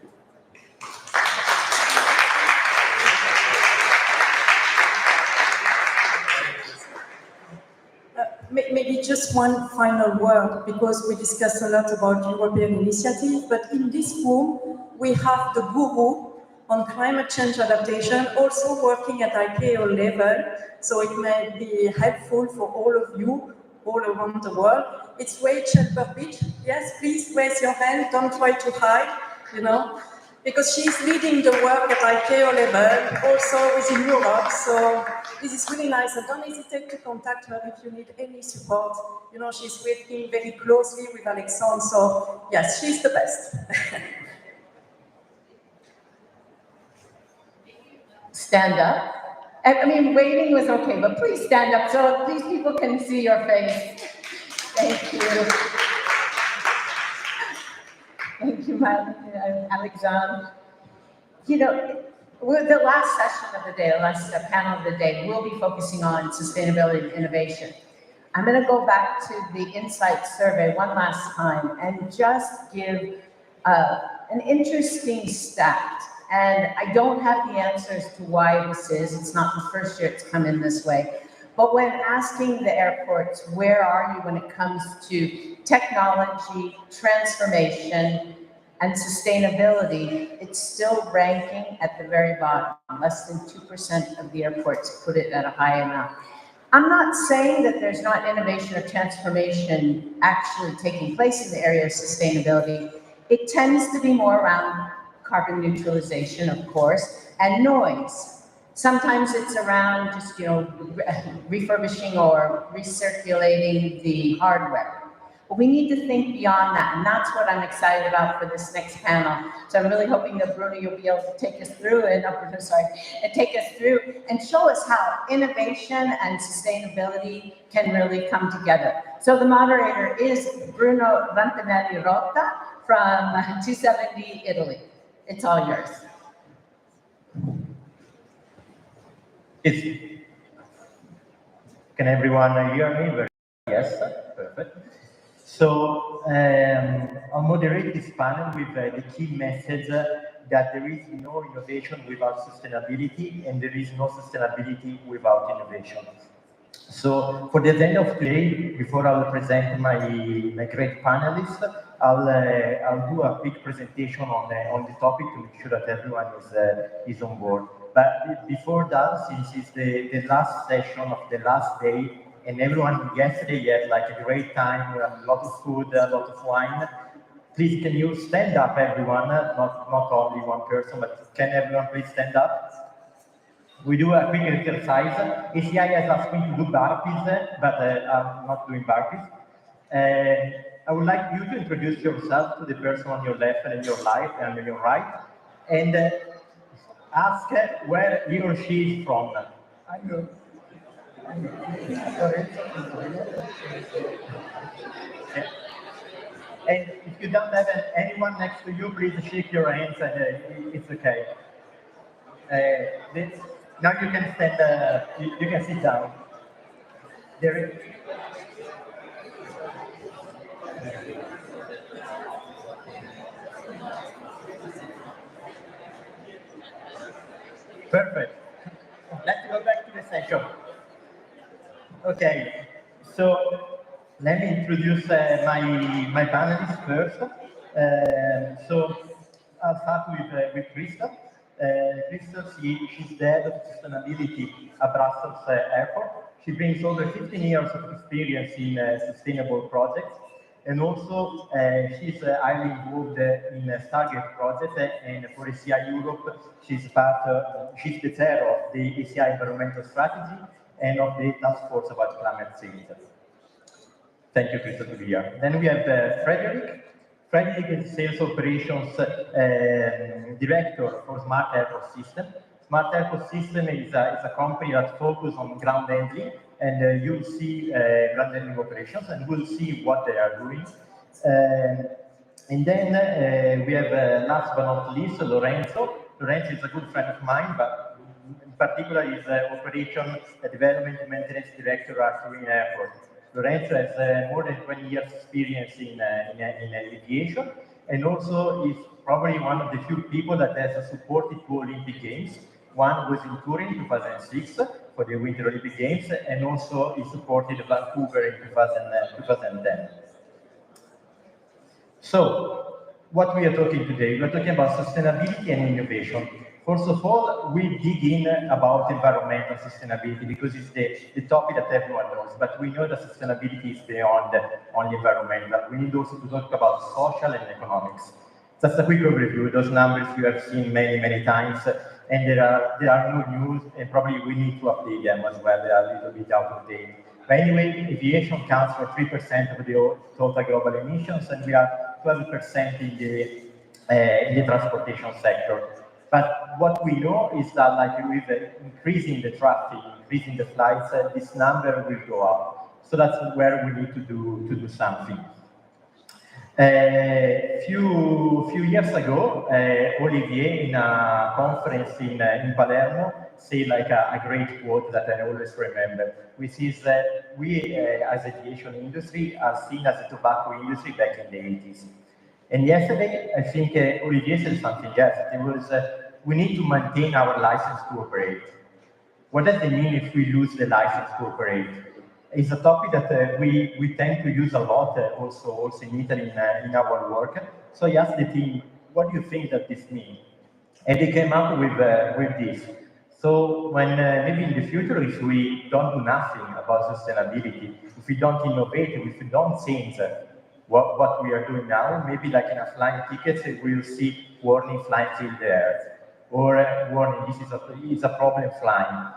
Maybe just one final word, because we discussed a lot about European initiative, but in this room, we have the guru on climate change adaptation, also working at ICAO level, so it may be helpful for all of you all around the world. It's Rachel Burbidge. Yes, please raise your hand, don't try to hide, you know, because she's leading the work at ICAO level, also within Europe, so this is really nice, and don't hesitate to contact her if you need any support. You know, she's working very closely with Alexandre, so yes, she's the best.
Stand up. I mean, waiting was okay, but please stand up so these people can see your face. Thank you. Thank you, Alexandre. You know, the last session of the day, the last panel of the day, we'll be focusing on sustainability and innovation. I'm going to go back to the Insight survey one last time and just give an interesting stat. And I don't have the answers to why this is. It's not the first year it's come in this way. But when asking the airports, where are you when it comes to technology, transformation, and sustainability, it's still ranking at the very bottom. Less than 2% of the airports put it at a high amount. I'm not saying that there's not innovation or transformation actually taking place in the area of sustainability. It tends to be more around carbon neutralization, of course, and noise. Sometimes it's around just, you know, refurbishing or recirculating the hardware. But we need to think beyond that, and that's what I'm excited about for this next panel. So I'm really hoping that Bruno, you'll be able to take us through, and take us through and show us how innovation and sustainability can really come together. So the moderator is Bruno Vantanelli Rota from 270 Italy. It's all yours.
Can everyone hear me? Yes, perfect. So I'll moderate this panel with the key message that there is no innovation without sustainability, and there is no sustainability without innovation. So for the agenda of today, before I'll present my great panelists, I'll do a quick presentation on the topic to make sure that everyone is on board. But before that, since it's the last session of the last day, and everyone yesterday had like a great time, a lot of food, a lot of wine, please can you stand up, everyone? Not only one person, but can everyone please stand up? We do a quick exercise. ACI has asked me to do burpees, but I'm not doing burpees. I would like you to introduce yourself to the person on your left and your right, and ask where he or she is from. And if you don't have anyone next to you, please shake your hands, and it's okay. Now you can stand. You can sit down. Perfect. Let's go back to the session. Okay, so let me introduce my panelists first. So I'll start with Krista. Krista, she's the head of sustainability at Brussels Airport. She brings over 15 years of experience in sustainable projects, and also she's highly involved in Stargate project, and for ACI Europe, she's the chair of the ACI environmental strategy and of the task force about climate change. Thank you, Krista, to be here. Then we have Frederick. Frederick is Sales Operations Director for Smart Airport System. Smart Airport System is a company that focuses on ground handling, and you'll see ground handling operations, and we'll see what they are doing. And then we have, last but not least, Lorenzo. Lorenzo is a good friend of mine, but in particular is Operation Development and Maintenance Director at Turin Airport. Lorenzo has more than 20 years experience in aviation, and also is probably one of the few people that has supported two Olympic Games. One was in Turin in 2006 for the Winter Olympic Games, and also he supported Vancouver in 2010. So, what we are talking today, we are talking about sustainability and innovation. First of all, we dig in about environmental sustainability because it's the topic that everyone knows, but we know that sustainability is beyond only environmental. We need also to talk about social and economics. Just a quick overview. Those numbers you have seen many times, and there are no news, and probably we need to update them as well. They are a little bit out of date. But anyway, aviation counts for 3% of the total global emissions, and we are 12% in the transportation sector. But what we know is that, like, with increasing the traffic, increasing the flights, this number will go up. So that's where we need to do something. A few years ago, Olivier, in a conference in Palermo, said like a great quote that I always remember, which is that we, as aviation industry, are seen as a tobacco industry back in the 80s. And yesterday, I think Olivier said something else. It was, we need to maintain our license to operate. What does it mean if we lose the license to operate? It's a topic that we tend to use a lot, also in Italy in our work. So I asked the team, what do you think that this means? And they came up with this. So when maybe in the future, if we don't do nothing about sustainability, if we don't innovate, if we don't change what we are doing now, maybe like in a flying tickets, we'll see warning flying till the earth, or warning, this is a problem flying.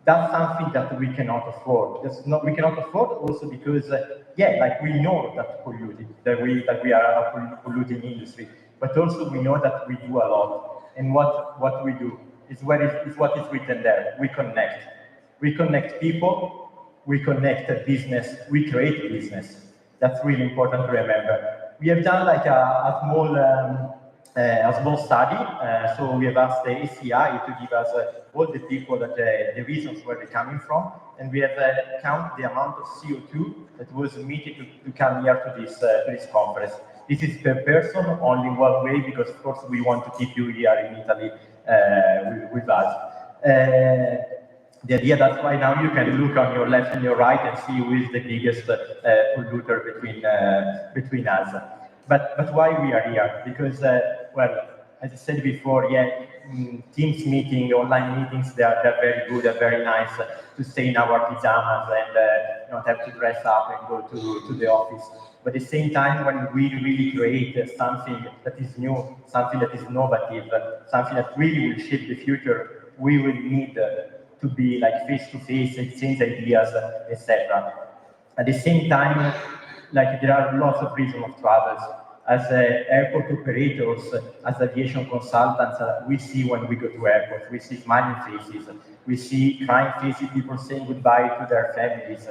That's something that we cannot afford. We cannot afford also because, like we know that we are a polluting industry, but also we know that we do a lot. And what we do is what is written there. We connect. We connect people, we connect business, we create business. That's really important to remember. We have done like a small study. So we have asked the ACI to give us all the people that the reasons where they're coming from, and we have counted the amount of CO2 that was emitted to come here to this conference. This is per person, only one way, because of course we want to keep you here in Italy with us. The idea that right now you can look on your left and your right and see who is the biggest polluter between us. But why we are here? Because, well, as I said before, Teams meeting, online meetings, they're very good, they're very nice to stay in our pajamas and not have to dress up and go to the office. But at the same time, when we really create something that is new, something that is innovative, something that really will shape the future, we will need to be like face-to-face, exchange ideas, etc. At the same time, like there are lots of reasons of travels. As airport operators, as aviation consultants, we see when we go to airports, we see smiling faces, we see crying faces, people saying goodbye to their families.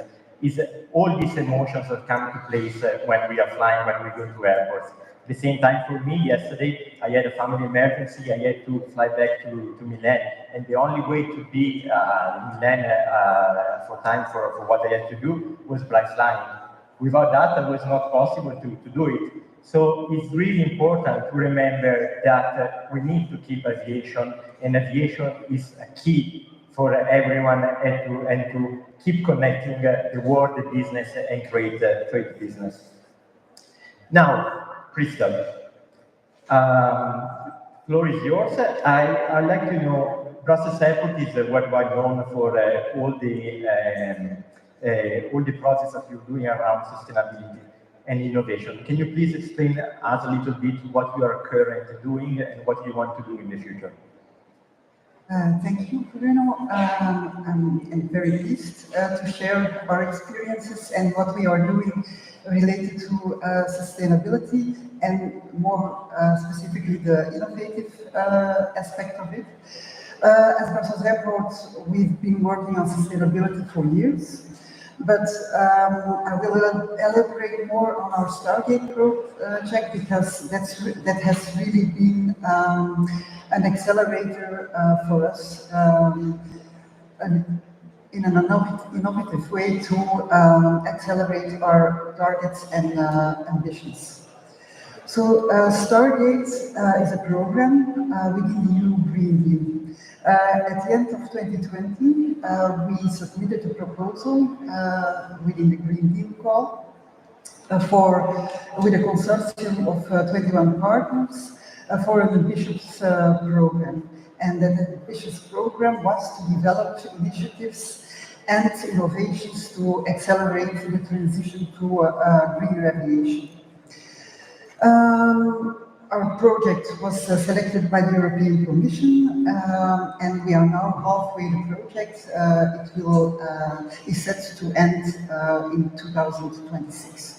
All these emotions that come to place when we are flying, when we go to airports. At the same time, for me, yesterday, I had a family emergency. I had to fly back to Milan. And the only way to be in Milan for time for what I had to do was by flying. Without that, it was not possible to do it. So it's really important to remember that we need to keep aviation, and aviation is a key for everyone, and to keep connecting the world, the business, and create business. Now, Crystal, floor is yours. I'd like to know, Brussels Airport is worldwide known for all the projects that you're doing around sustainability and innovation. Can you please explain us a little bit what you are currently doing and what you want to do in the future?
Thank you, Bruno. I'm very pleased to share our experiences and what we are doing related to sustainability and more specifically the innovative aspect of it. As Brussels Airport, we've been working on sustainability for years, but I will elaborate more on our Stargate project because that has really been an accelerator for us in an innovative way to accelerate our targets and ambitions. So Stargate is a program within the EU Green Deal. At the end of 2020, we submitted a proposal within the Green Deal call with a consortium of 21 partners for an ambitious program. And that ambitious program was to develop initiatives and innovations to accelerate the transition to greener aviation. Our project was selected by the European Commission, and we are now halfway in the project. It is set to end in 2026.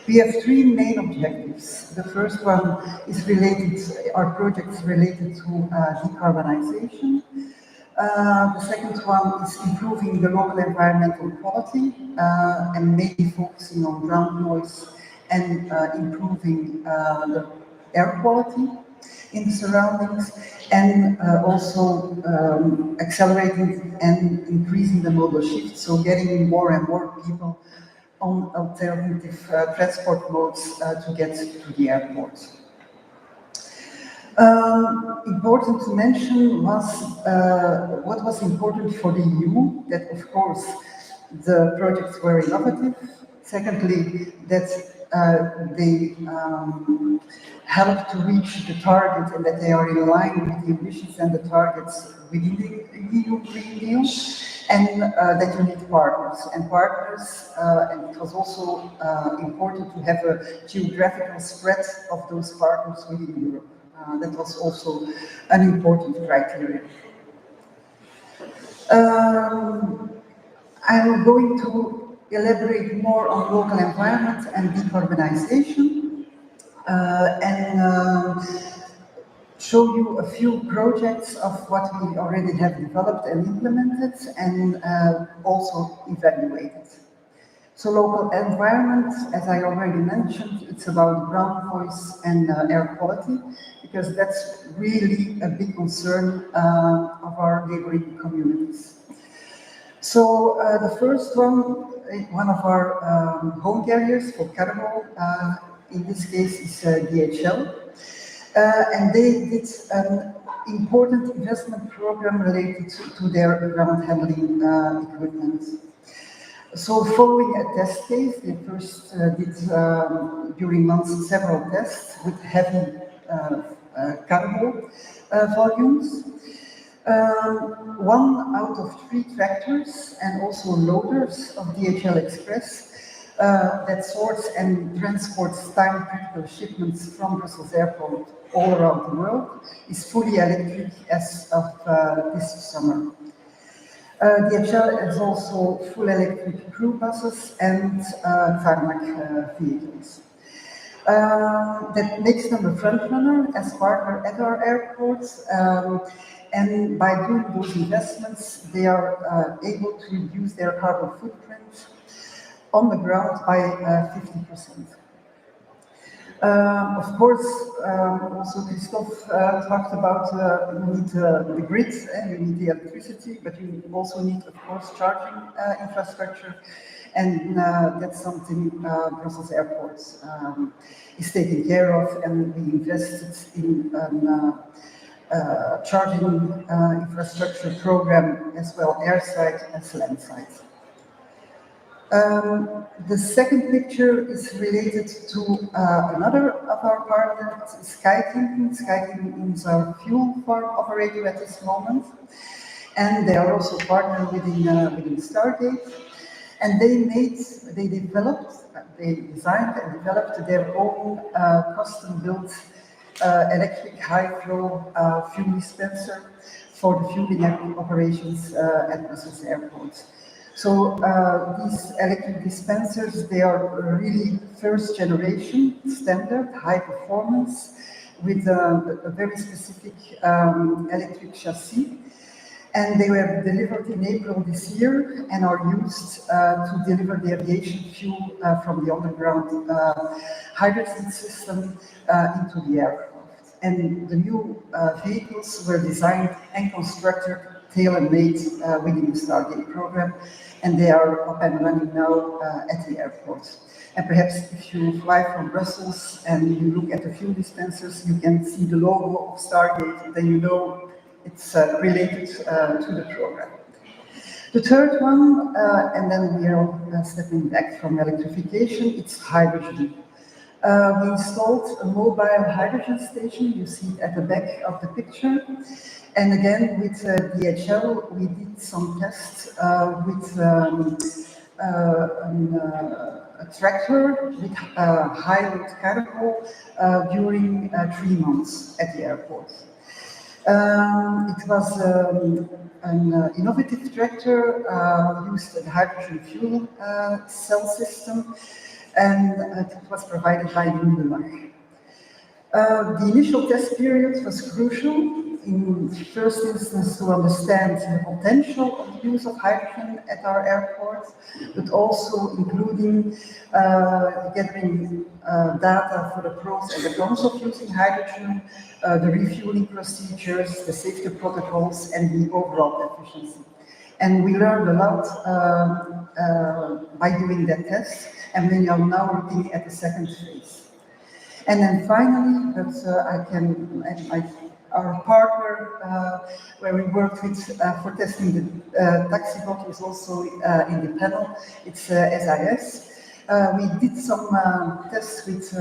We have three main objectives. The first one is our project is related to decarbonization. The second one is improving the local environmental quality and mainly focusing on ground noise and improving the air quality in the surroundings, and also accelerating and increasing the modal shift, so getting more and more people on alternative transport modes to get to the airport. Important to mention was what was important for the EU, that of course the projects were innovative. Secondly, that they help to reach the target and that they are in line with the ambitions and the targets within the EU Green Deal, and that you need partners. And it was also important to have a geographical spread of those partners within Europe. That was also an important criteria. I'm going to elaborate more on local environment and decarbonization, and show you a few projects of what we already have developed and implemented, and also evaluated. So local environment, as I already mentioned, it's about ground noise and air quality, because that's really a big concern of our neighboring communities. So the first one of our home carriers for cargo, in this case is DHL, and they did an important investment program related to their ground handling equipment. So following a test case, they first did during months several tests with heavy cargo volumes. 1 out of 3 tractors and also loaders of DHL Express that sorts and transports time-critical shipments from Brussels Airport all around the world is fully electric as of this summer. DHL has also full electric crew buses and tarmac vehicles. That makes them a frontrunner as partner at our airports. And by doing those investments, they are able to reduce their carbon footprint on the ground by 50%. Of course, also Christophe talked about you need the grid, you need the electricity, but you also need, of course, charging infrastructure, and that's something Brussels Airport is taking care of, and we invested in charging infrastructure program as well, airside as landside. The second picture is related to another of our partners, SkyTeam. SkyTeam is our fuel farm operator at this moment, and they are also partner within Stargate. And they designed and developed their own custom-built electric high-flow fuel dispenser for the fueling operations at Brussels Airport. So these electric dispensers, they are really first generation, standard, high performance, with a very specific electric chassis. And they were delivered in April this year and are used to deliver the aviation fuel from the underground hydrogen system into the aircraft. And the new vehicles were designed and constructed tailor-made within the Stargate program, and they are up and running now at the airport. And perhaps if you fly from Brussels and you look at the fuel dispensers, you can see the logo of Stargate, then you know it's related to the program. The third one, and then we are stepping back from electrification, it's hydrogen. We installed a mobile hydrogen station, you see it at the back of the picture. And again, with DHL, we did some tests with a tractor with high-load cargo during 3 months at the airport. It was an innovative tractor, used a hydrogen fuel cell system, and it was provided by Mobilità. The initial test period was crucial, in first instance to understand the potential of the use of hydrogen at our airport, but also including gathering data for the pros and the cons of using hydrogen, the refueling procedures, the safety protocols, and the overall efficiency. And we learned a lot by doing that test, and we are now looking at the second phase. And then finally, our partner, where we worked with for testing the taxi bot, is also in the panel. It's SIS. We did some tests with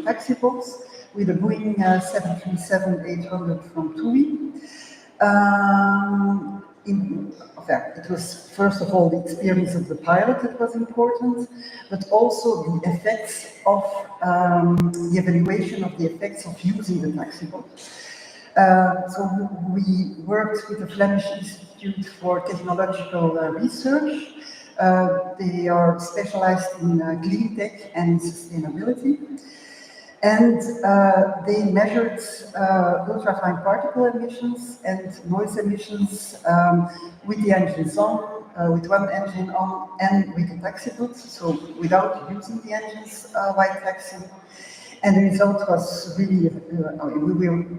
taxi bots with a Boeing 737-800 from TUI. It was, first of all, the experience of the pilot that was important, but also the effects of the evaluation of the effects of using the taxi bot. So we worked with the Flemish Institute for Technological Research. They are specialized in clean tech and sustainability. And they measured ultrafine particle emissions and noise emissions with the engines on, with one engine on, and with the taxi bot, so without using the engines while taxiing. And the result was really,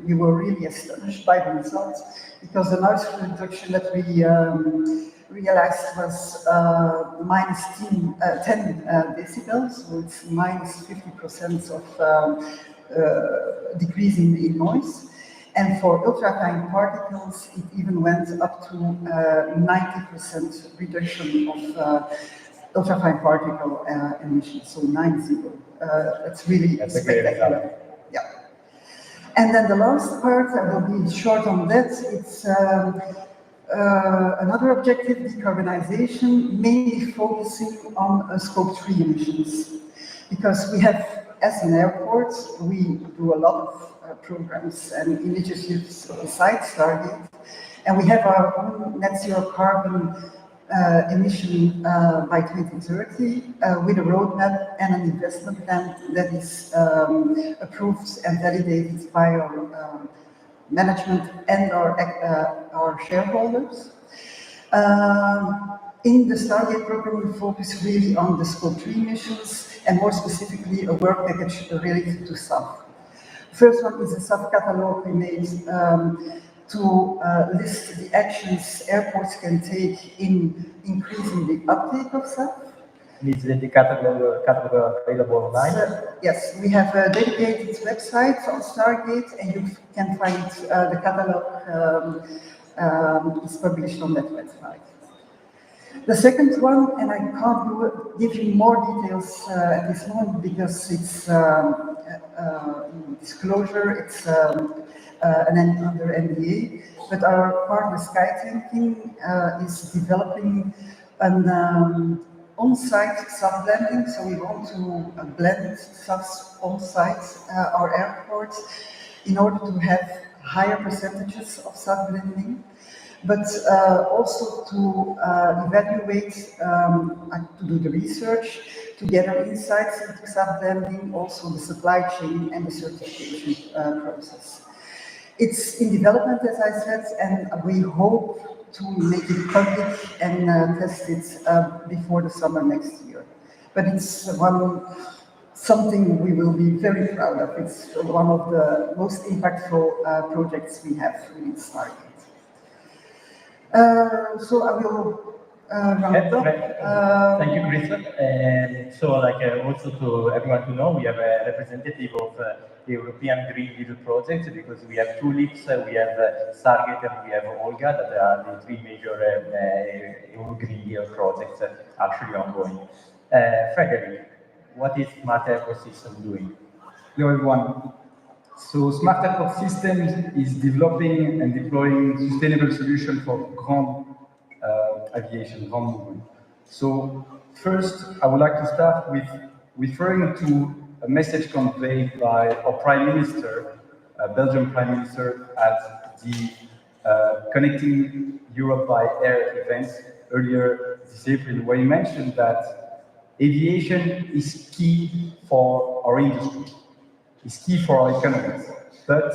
we were really astonished by the results, because the noise reduction that we realized was minus 10 decibels, so it's minus 50% of decrease in noise. And for ultrafine particles, it even went up to 90% reduction of ultrafine particle emissions, so 90. It's really spectacular. Yeah. And then the last part, I will be short on that. It's another objective, decarbonization, mainly focusing on scope 3 emissions. Because we have, as an airport, we do a lot of programs and initiatives besides Stargate, and we have our own net zero carbon emission by 2030 with a roadmap and an investment plan that is approved and validated by our management and our shareholders. In the Stargate program, we focus really on the scope 3 emissions, and more specifically, a work package related to SAF. First one is a SAF catalog we made to list the actions airports can take in increasing the uptake of SAF.
Is the catalog available online?
So, yes, we have a dedicated website on Stargate, and you can find the catalog is published on that website. The second one, and I can't give you more details at this moment because it's disclosure, it's under NDA, but our partner SkyThinking is developing an on-site SAF blending, so we want to blend SAFs on-site our airports in order to have higher percentages of self-blending, but also to evaluate, to do the research, to gather insights into self-blending, also the supply chain and the certification process. It's in development, as I said, and we hope to make it public and test it before the summer next year. But it's something we will be very proud of. It's one of the most impactful projects we have in Stargate. So I will round up.
Thank you, Christoph. And so, also to everyone to know, we have a representative of the European Green Deal project, because we have two leads. We have Stargate and we have Olga, that are the three major Green Deal projects actually ongoing. Frederick, what is Smart Airport System doing?
Hello, everyone. So Smart Airport Systems is developing and deploying sustainable solutions for ground aviation, ground movement. So first, I would like to start with referring to a message conveyed by our Prime Minister, Belgian Prime Minister, at the Connecting Europe by Air event earlier this April, where he mentioned that aviation is key for our industry. It's key for our economies, but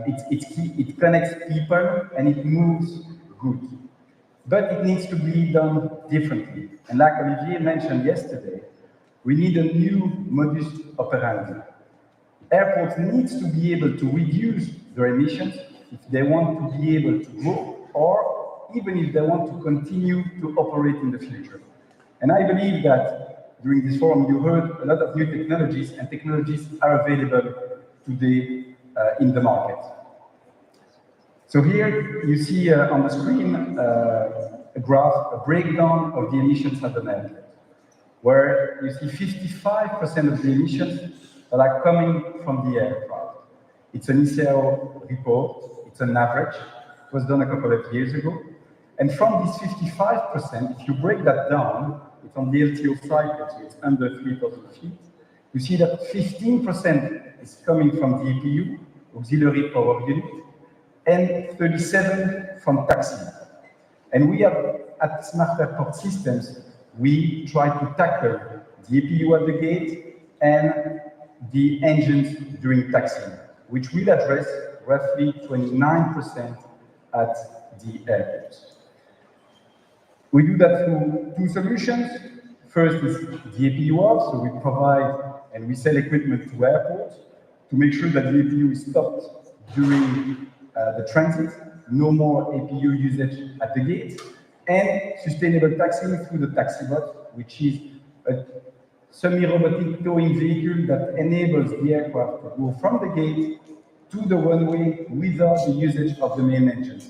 it's key. It connects people and it moves goods. But it needs to be done differently. And like Olivier mentioned yesterday, we need a new modus operandi. Airports need to be able to reduce their emissions if they want to be able to grow, or even if they want to continue to operate in the future. And I believe that during this forum, you heard a lot of new technologies, and technologies are available today in the market. So here you see on the screen a graph, a breakdown of the emissions at an airport, where you see 55% of the emissions that are coming from the aircraft. It's an ECAO report, it's an average, it was done a couple of years ago. And from this 55%, if you break that down, it's on the LTO cycle, so it's under 3,000 feet, you see that 15% is coming from the APU, auxiliary power unit, and 37 from taxi. And we have, at Smart Airport Systems, we try to tackle the APU at the gate and the engines during taxiing, which will address roughly 29% at the airports. We do that through two solutions. First is the APU off, so we provide and we sell equipment to airports to make sure that the APU is stopped during the transit, no more APU usage at the gate, and sustainable taxiing through the taxi bot, which is a semi-robotic towing vehicle that enables the aircraft to go from the gate to the runway without the usage of the main engine.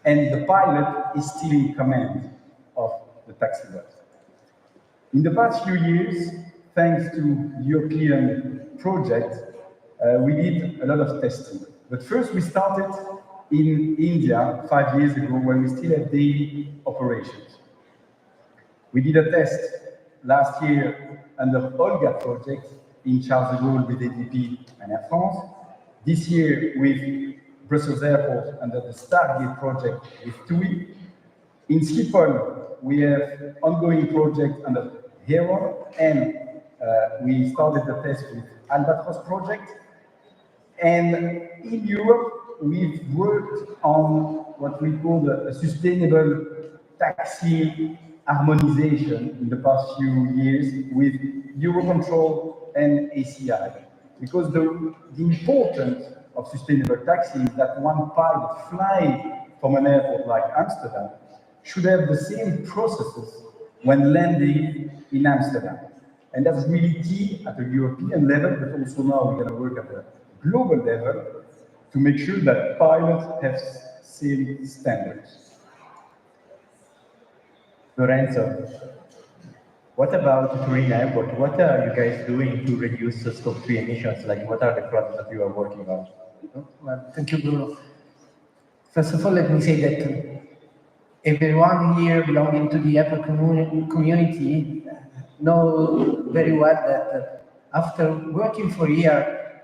And the pilot is still in command of the taxi bot. In the past few years, thanks to European projects, we did a lot of testing. But first we started in India 5 years ago, when we still had daily operations. We did a test last year under Olga project in Charles de Gaulle with ADP and Air France. This year with Brussels Airport under the Stargate project with TUI. In Schiphol, we have ongoing project under Heron, and we started the test with Albatros project. And in Europe, we've worked on what we call a sustainable taxi harmonization in the past few years with Eurocontrol and ACI. Because the importance of sustainable taxi is that one pilot flying from an airport like Amsterdam should have the same processes when landing in Amsterdam. And that's really key at a European level, but also now we're going to work at a global level to make sure that pilots have same standards.
Lorenzo, what about Turin Airport? What are you guys doing to reduce the Scope 3 emissions? Like, what are the projects that you are working on?
Well, thank you, Bruno. First of all, let me say that everyone here belonging to the airport community know very well that after working for a year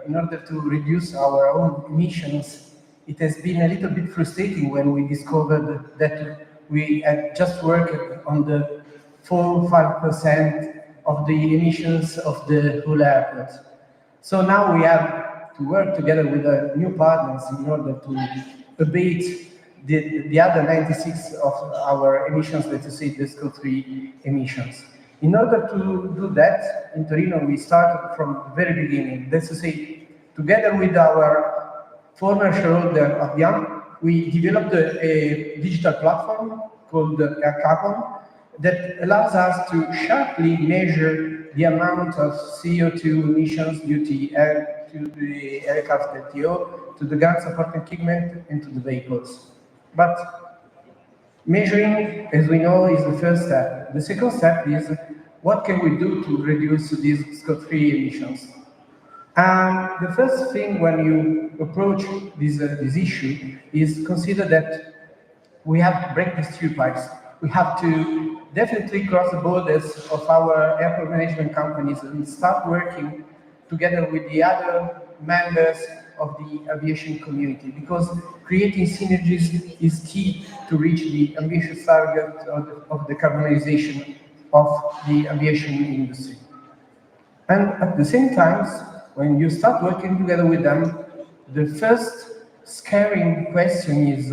in order to reduce our own emissions, it has been a little bit frustrating when we discovered that we had just worked on the 4 or 5% of the emissions of the whole airport. So now we have to work together with new partners in order to abate the other 96 of our emissions, let's say the Scope 3 emissions. In order to do that, in Torino, we started from the very beginning. That's to say, together with our former shareholder Avian, we developed a digital platform called Aircarbon that allows us to sharply measure the amount of CO2 emissions due to the aircraft LTO, to the ground support equipment, and to the vehicles. But measuring, as we know, is the first step. The second step is what can we do to reduce these Scope 3 emissions? And the first thing when you approach this issue is consider that we have to break the stereotypes. We have to definitely cross the borders of our airport management companies and start working together with the other members of the aviation community, because creating synergies is key to reach the ambitious target of the decarbonization of the aviation industry. And at the same time, when you start working together with them, the first scaring question is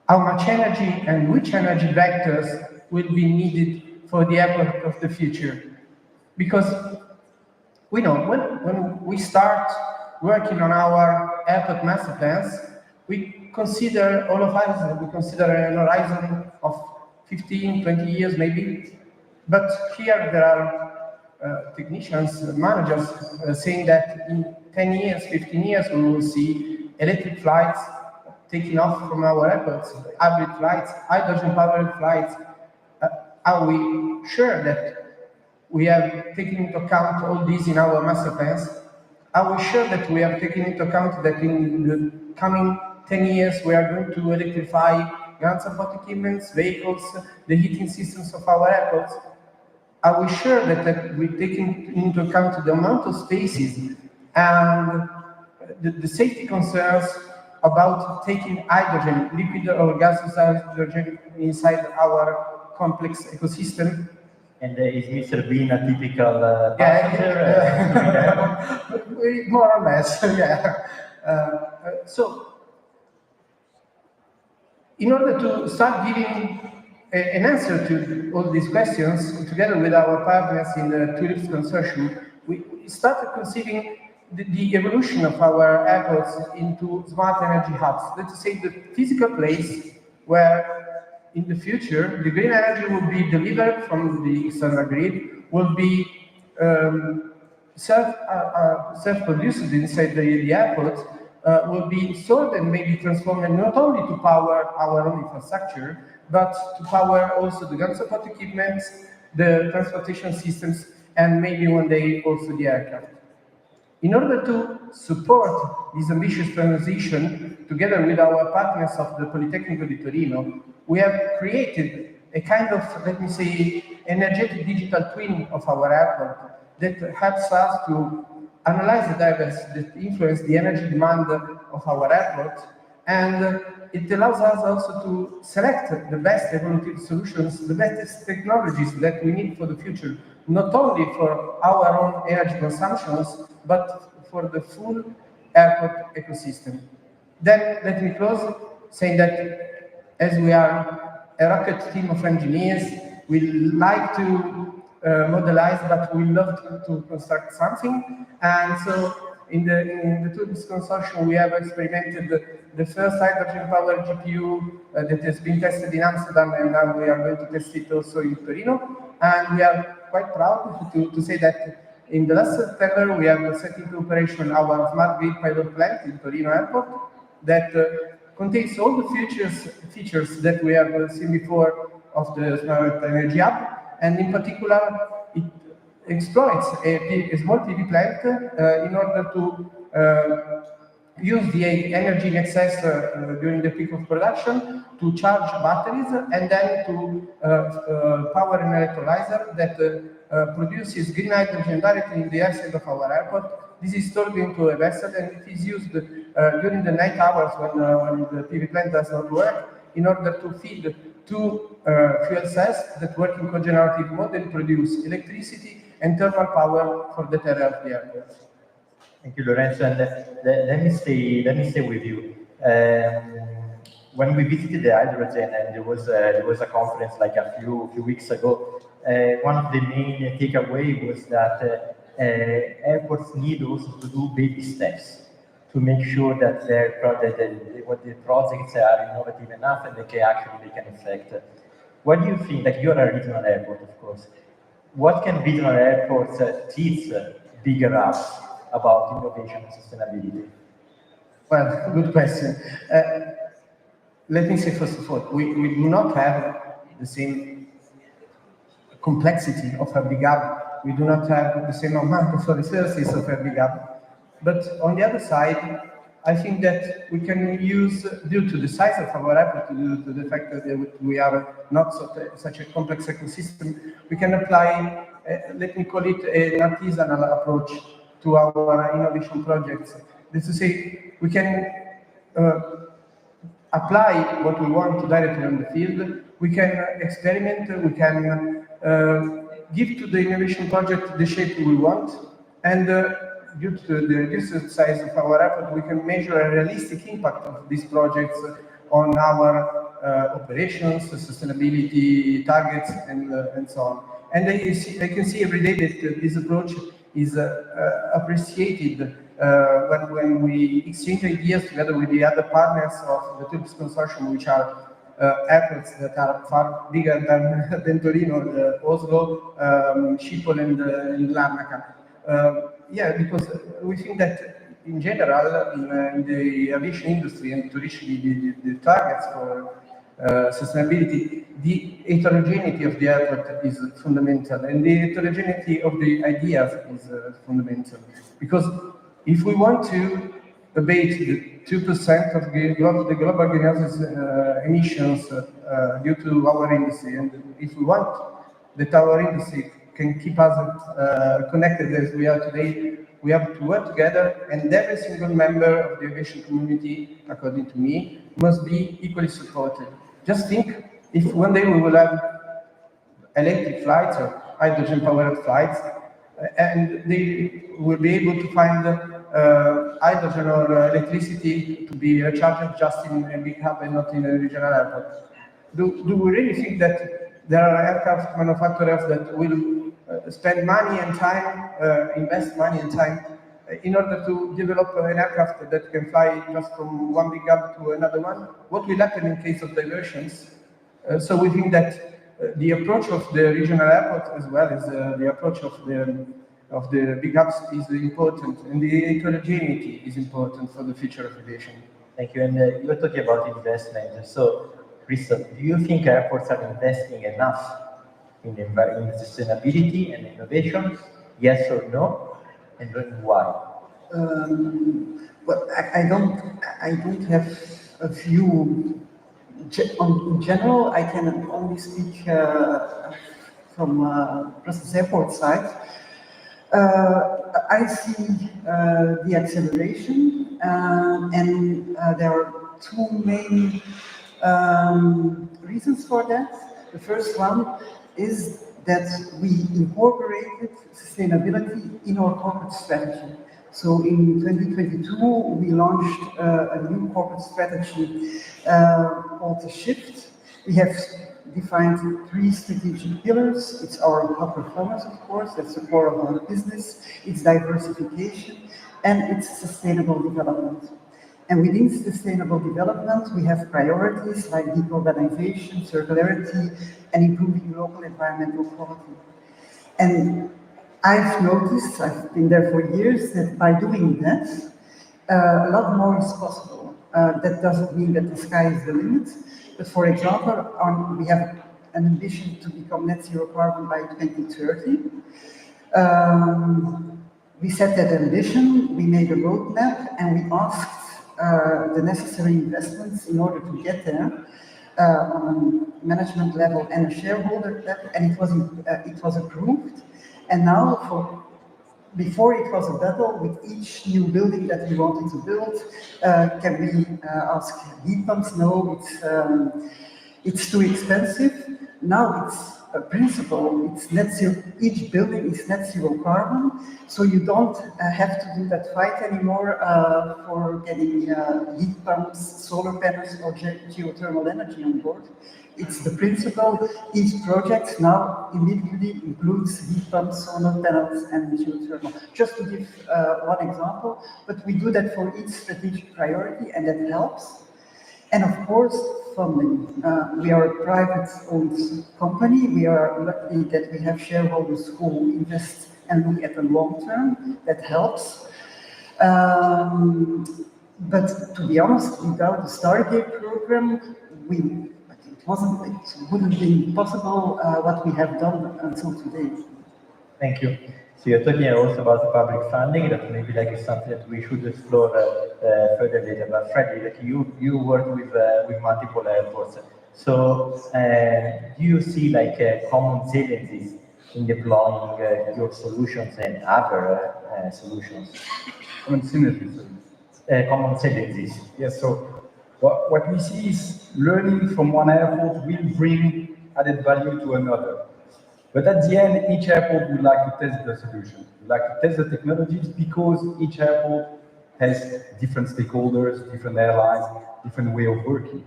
how much energy and which energy vectors will be needed for the airport of the future. Because we know when we start working on our airport master plans, we consider all of us, we consider an horizon of 15, 20 years maybe. But here there are technicians, managers saying that in 10 years, 15 years, we will see electric flights taking off from our airports, hybrid flights, hydrogen-powered flights. Are we sure that we have taken into account all these in our master plans? Are we sure that we have taken into account that in the coming 10 years we are going to electrify ground support equipment, vehicles, the heating systems of our airports? Are we sure that we take into account the amount of spaces and the safety concerns about taking hydrogen, liquid or gaseous hydrogen inside our complex ecosystem?
And is Mr. Bean a typical passenger?
More or less, yeah. So, in order to start giving an answer to all these questions, together with our partners in the Tulips Consortium, we started conceiving the evolution of our airports into smart energy hubs. Let's say the physical place where in the future the green energy will be delivered from the external grid, will be self-produced inside the airport, will be stored and maybe transformed not only to power our own infrastructure, but to power also the ground support equipment, the transportation systems, and maybe one day also the aircraft. In order to support this ambitious transition, together with our partners of the Politecnico di Torino, we have created a kind of, let me say, energetic digital twin of our airport that helps us to analyze the drivers that influence the energy demand of our airport, and it allows us also to select the best evolutive solutions, the best technologies that we need for the future, not only for our own energy consumptions, but for the full airport ecosystem. Then let me close saying that as we are a rocket team of engineers, we like to modelize, but we love to construct something. And so in the Tulips Consortium, we have experimented the first hydrogen-powered GPU that has been tested in Amsterdam, and now we are going to test it also in Torino. And we are quite proud to say that in the last September, we have set into operation our smart grid pilot plant in Torino Airport that contains all the features that we have seen before of the smart energy hub, and in particular, it exploits a small PV plant in order to use the energy in excess during the peak of production to charge batteries and then to power an electrolyzer that produces green hydrogen directly in the airfield of our airport. This is stored into a vessel and it is used during the night hours when the PV plant does not work in order to feed two fuel cells that work in cogenerative mode and produce electricity and thermal power for the terrain of the airport.
Thank you, Lorenzo. And let me stay with you. When we visited the hydrogen, and there was a conference like a few weeks ago, one of the main takeaway was that airports need also to do baby steps to make sure that the projects are innovative enough and they can affect. What do you think? Like, you're a regional airport, of course. What can regional airports teach bigger hubs about innovation and sustainability?
Well, good question. Let me say, first of all, we do not have the same complexity of a big hub. We do not have the same amount of resources of a big hub. But on the other side, I think that we can use, due to the size of our airport, due to the fact that we are not such a complex ecosystem, we can apply, let me call it an artisanal approach to our innovation projects. This is to say, we can apply what we want directly on the field, we can experiment, we can give to the innovation project the shape we want, and due to the reduced size of our airport, we can measure a realistic impact of these projects on our operations, sustainability targets, and so on. And I can see every day that this approach is appreciated when we exchange ideas together with the other partners of the TURPS consortium, which are airports that are far bigger than Torino, Oslo, Schiphol, and Larnaca. Yeah, because we think that in general, in the aviation industry and to reach the targets for sustainability, the heterogeneity of the airport is fundamental, and the heterogeneity of the ideas is fundamental. Because if we want to abate the 2% of the global greenhouse emissions due to our industry, and if we want that our industry can keep us connected as we are today, we have to work together, and every single member of the aviation community, according to me, must be equally supported. Just think, if one day we will have electric flights or hydrogen-powered flights, and they will be able to find hydrogen or electricity to be charged just in a big hub and not in a regional airport. Do we really think that there are aircraft manufacturers that will spend money and time, invest money and time in order to develop an aircraft that can fly just from one big hub to another one? What will happen in case of diversions? So we think that the approach of the regional airport, as well as the approach of the big hubs, is important, and the heterogeneity is important for the future of aviation.
Thank you. And you were talking about investment. So, Christoph, do you think airports are investing enough in sustainability and innovation? Yes or no? And why?
Well, I don't have a view. In general, I can only speak from Brussels Airport side. I see the acceleration, and there are two main reasons for that. The first one is that we incorporated sustainability in our corporate strategy. So in 2022, we launched a new corporate strategy called Shift. We have defined 3 strategic pillars. It's our top performance, of course, that's the core of our business. It's diversification, and it's sustainable development. And within sustainable development, we have priorities like decarbonization, circularity, and improving local environmental quality. And I've noticed, I've been there for years, that by doing that, a lot more is possible. That doesn't mean that the sky is the limit, but for example, we have an ambition to become net zero carbon by 2030. We set that ambition, we made a roadmap, and we asked the necessary investments in order to get there on a management level and a shareholder level, and it was approved. And now, before it was a battle with each new building that we wanted to build. Can we ask heat pumps? No, it's too expensive. Now it's a principle, it's net zero, each building is net zero carbon, so you don't have to do that fight anymore for getting heat pumps, solar panels, or geothermal energy on board. It's the principle. Each project now immediately includes heat pumps, solar panels, and geothermal. Just to give one example, but we do that for each strategic priority, and that helps. And of course, funding. We are a private-owned company. We are lucky that we have shareholders who invest and look at the long term. That helps. But to be honest, without the Stargate program, it wouldn't be possible what we have done until today.
Thank you. So you're talking also about the public funding, that maybe like is something that we should explore further later. But Freddie, like you work with multiple airports. So do you see like common synergies in deploying your solutions and other solutions?
Common synergies.
Common synergies.
Yes. So what we see is learning from one airport will bring added value to another. But at the end, each airport would like to test the solution, would like to test the technologies, because each airport has different stakeholders, different airlines, different way of working.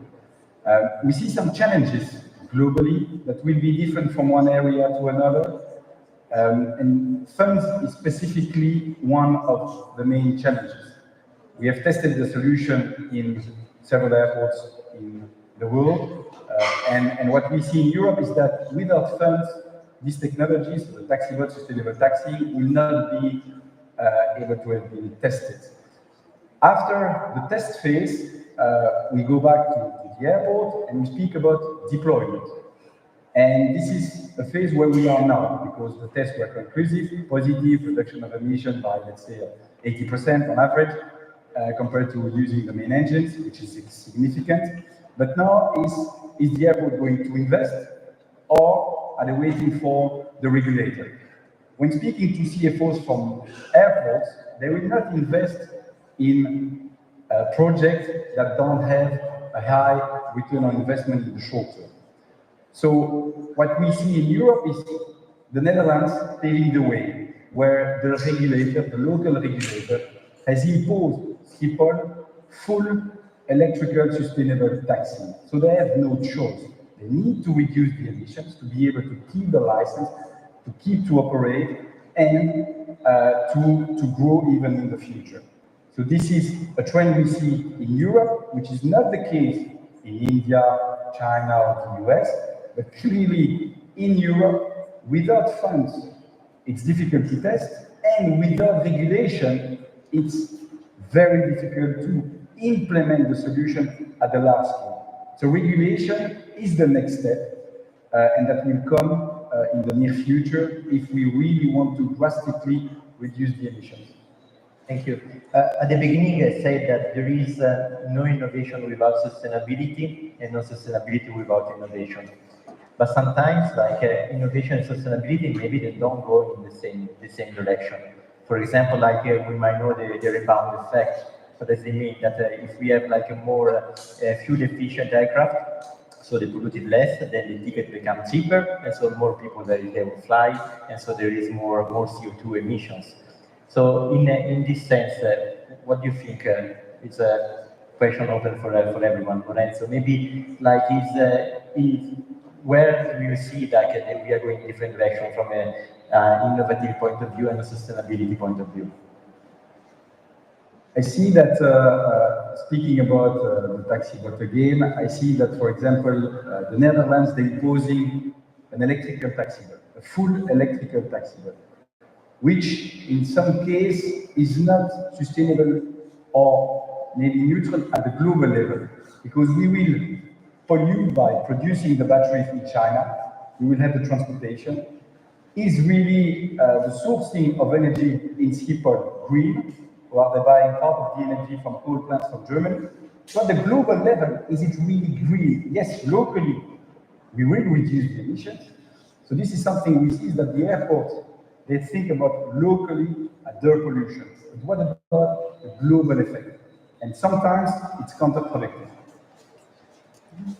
We see some challenges globally that will be different from one area to another. And funds is specifically one of the main challenges. We have tested the solution in several airports in the world. And what we see in Europe is that without funds, these technologies, the taxi-bot, sustainable taxi, will not be able to have been tested. After the test phase, we go back to the airport and we speak about deployment. And this is a phase where we are now, because the tests were conclusive, positive, reduction of emission by, let's say, 80% on average, compared to using the main engines, which is significant. But now, is the airport going to invest, or are they waiting for the regulator? When speaking to CFOs from airports, they will not invest in projects that don't have a high return on investment in the short term. So what we see in Europe is the Netherlands paving the way, where the regulator, the local regulator, has imposed Schiphol full electrical sustainable taxi. So they have no choice. They need to reduce the emissions to be able to keep the license, to keep to operate, and to grow even in the future. So this is a trend we see in Europe, which is not the case in India, China, or the US, but clearly in Europe, without funds, it's difficult to test, and without regulation, it's very difficult to implement the solution at the large scale. So regulation is the next step, and that will come in the near future if we really want to drastically reduce the emissions.
Thank you. At the beginning, I said that there is no innovation without sustainability, and no sustainability without innovation. But sometimes, like innovation and sustainability, maybe they don't go in the same direction. For example, like we might know the rebound effect. What does it mean? That if we have like a more fuel-efficient aircraft, so they polluted less, then the ticket becomes cheaper, and so more people they will fly, and so there is more CO2 emissions. So in this sense, what do you think? It's a question open for everyone. Lorenzo, maybe like where do you see that we are going in different direction from an innovative point of view and a sustainability point of view?
I see that, speaking about the taxi bot again, I see that, for example, the Netherlands, they're imposing an electrical taxi bot, a full electrical taxi bot, which in some case is not sustainable or maybe neutral at the global level, because we will pollute by producing the batteries in China, we will have the transportation. Is really the sourcing of energy in Schiphol green? or are they buying part of the energy from coal plants from Germany? So at the global level, is it really green? Yes, locally, we will reduce the emissions. So this is something we see, is that the airports, they think about locally at their pollution. But what about the global effect? And sometimes it's counterproductive.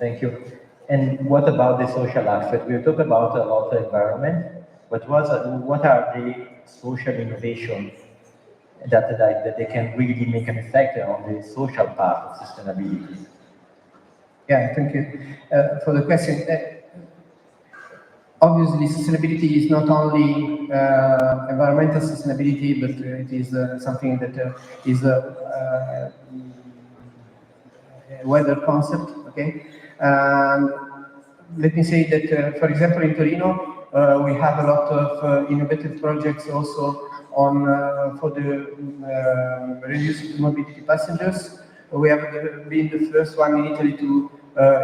Thank you. And what about the social aspect? We talk about a lot of environment, but what are the social innovations that they can really make an effect on the social part of sustainability?
Yeah, thank you for the question. Obviously, sustainability is not only environmental sustainability, but it is something that is a wider concept. Okay, let me say that, for example, in Torino, we have a lot of innovative projects also on for the reduced mobility passengers. We have been the first one in Italy to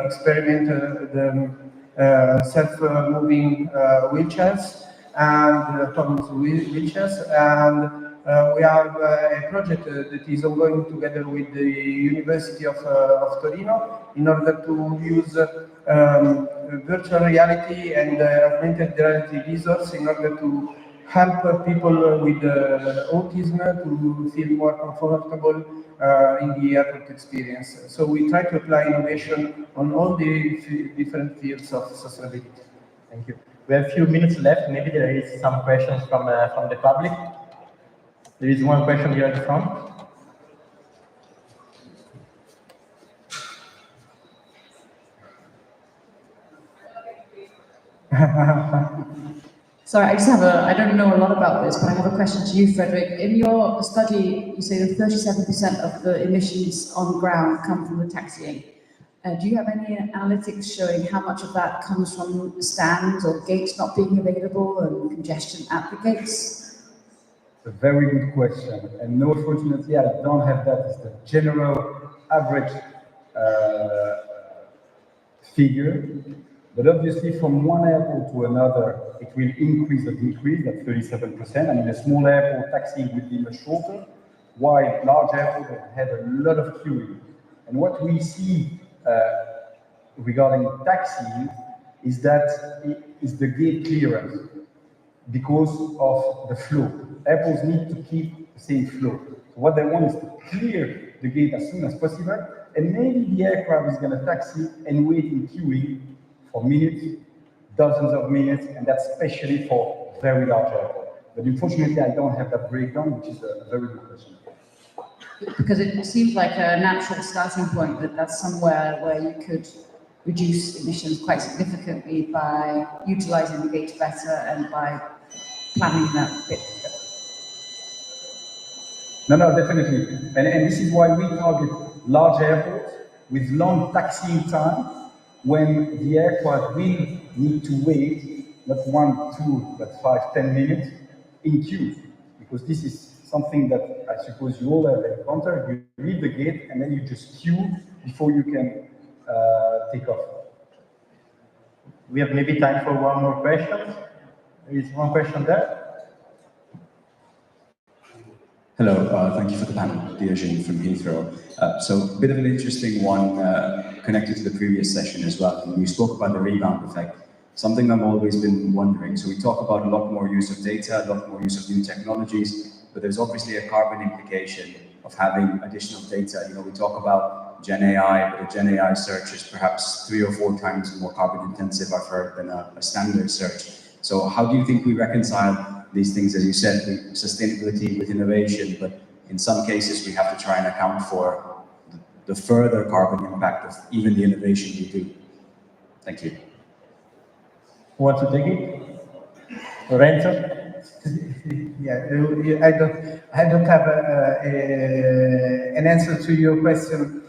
experiment the self-moving wheelchairs and autonomous wheelchairs, and we have a project that is ongoing together with the University of Torino in order to use virtual reality and augmented reality visors in order to help people with autism to feel more comfortable in the airport experience. So we try to apply innovation on all the different fields of sustainability.
Thank you. We have a few minutes left. Maybe there is some questions from the public. There is one question here at the front.
Sorry, I don't know a lot about this, but I have a question to you, Frederick. In your study, you say that 37% of the emissions on ground come from the taxiing. Do you have any analytics showing how much of that comes from stands or gates not being available and congestion at the gates?
It's a very good question. And no, fortunately, I don't have that as the general average figure. But obviously, from one airport to another, it will increase or decrease at 37%. I mean, a small airport taxiing will be much shorter, while large airports have a lot of queuing. And what we see regarding taxiing is that it is the gate clearance because of the flow. Airports need to keep the same flow. So what they want is to clear the gate as soon as possible, and maybe the aircraft is going to taxi and wait in queuing for minutes, dozens of minutes, and that's especially for very large airports. But unfortunately, I don't have that breakdown, which is a very good question.
Because it seems like a natural starting point that that's somewhere where you could reduce emissions quite significantly by utilizing the gates better and by planning that bit.
No, definitely. And this is why we target large airports with long taxiing time, when the aircraft will need to wait, not 1, 2, but 5, 10 minutes in queues, because this is something that I suppose you all have encountered. You leave the gate and then you just queue before you can take off.
We have maybe time for one more question. There is one question there.
Hello, thank you for the panel, Diogen from Heathrow. So a bit of an interesting one connected to the previous session as well. When you spoke about the rebound effect, something I've always been wondering. So we talk about a lot more use of data, a lot more use of new technologies, but there's obviously a carbon implication of having additional data. You know, we talk about Gen AI, but a Gen AI search is perhaps 3 or 4 times more carbon intensive, I've heard, than a standard search. So how do you think we reconcile these things, as you said, sustainability with innovation, but in some cases we have to try and account for the further carbon impact of even the innovation we do? Thank you.
Who wants to take it? Lorenzo?
Yeah, I don't have an answer to your question,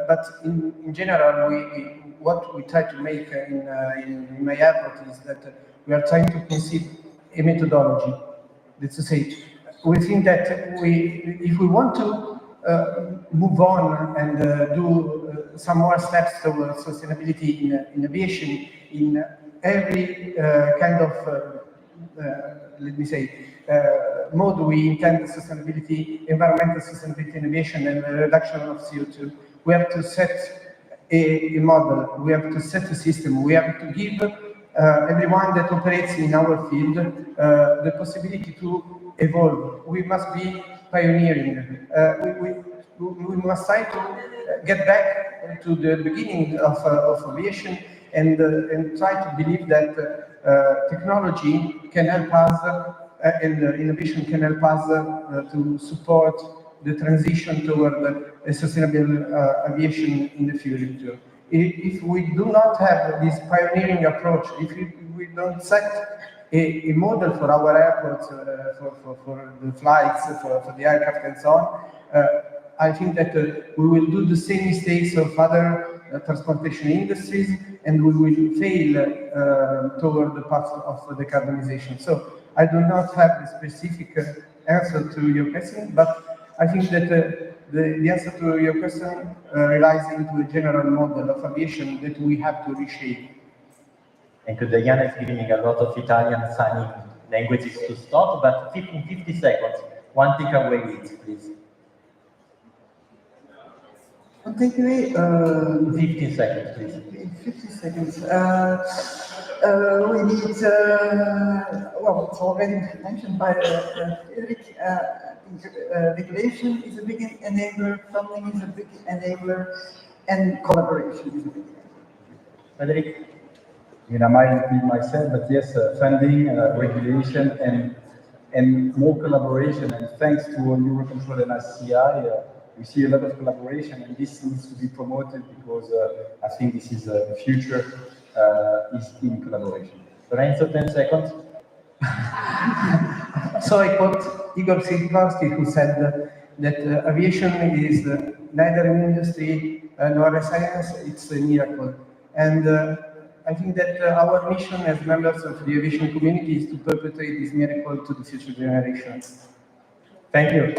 but in general, what we try to make in my airport is that we are trying to conceive a methodology. Let's say, we think that if we want to move on and do some more steps towards sustainability in aviation, in every kind of let me say, mode we intend sustainability, environmental sustainability innovation and reduction of CO2. We have to set a model, we have to set a system, we have to give everyone that operates in our field the possibility to evolve. We must be pioneering. We must try to get back to the beginning of aviation and try to believe that technology can help us and innovation can help us to support the transition toward a sustainable aviation in the future. If we do not have this pioneering approach, if we don't set a model for our airports, for the flights, for the aircraft and so on, I think that we will do the same mistakes of other transportation industries, and we will fail toward the path of decarbonization. So I do not have a specific answer to your question, but I think that the answer to your question relies into a general model of aviation that we have to reshape.
Thank you. Diana is giving a lot of Italian signing languages to start, but in 50 seconds, one takeaway, please.
One takeaway?
15 seconds, please.
50 seconds. We need, well, it's already mentioned by Frederick, regulation is a big enabler, funding is a big enabler, and collaboration is a big enabler.
Frederick?
I might repeat myself, but yes, funding, regulation, and more collaboration. And thanks to Eurocontrol and ACI, we see a lot of collaboration, and this needs to be promoted because I think this is the future is in collaboration.
Lorenzo, 10 seconds.
So I quote Igor Sikorski, who said that aviation is neither an industry nor a science, it's a miracle. And I think that our mission as members of the aviation community is to perpetuate this miracle to the future generations.
Thank you.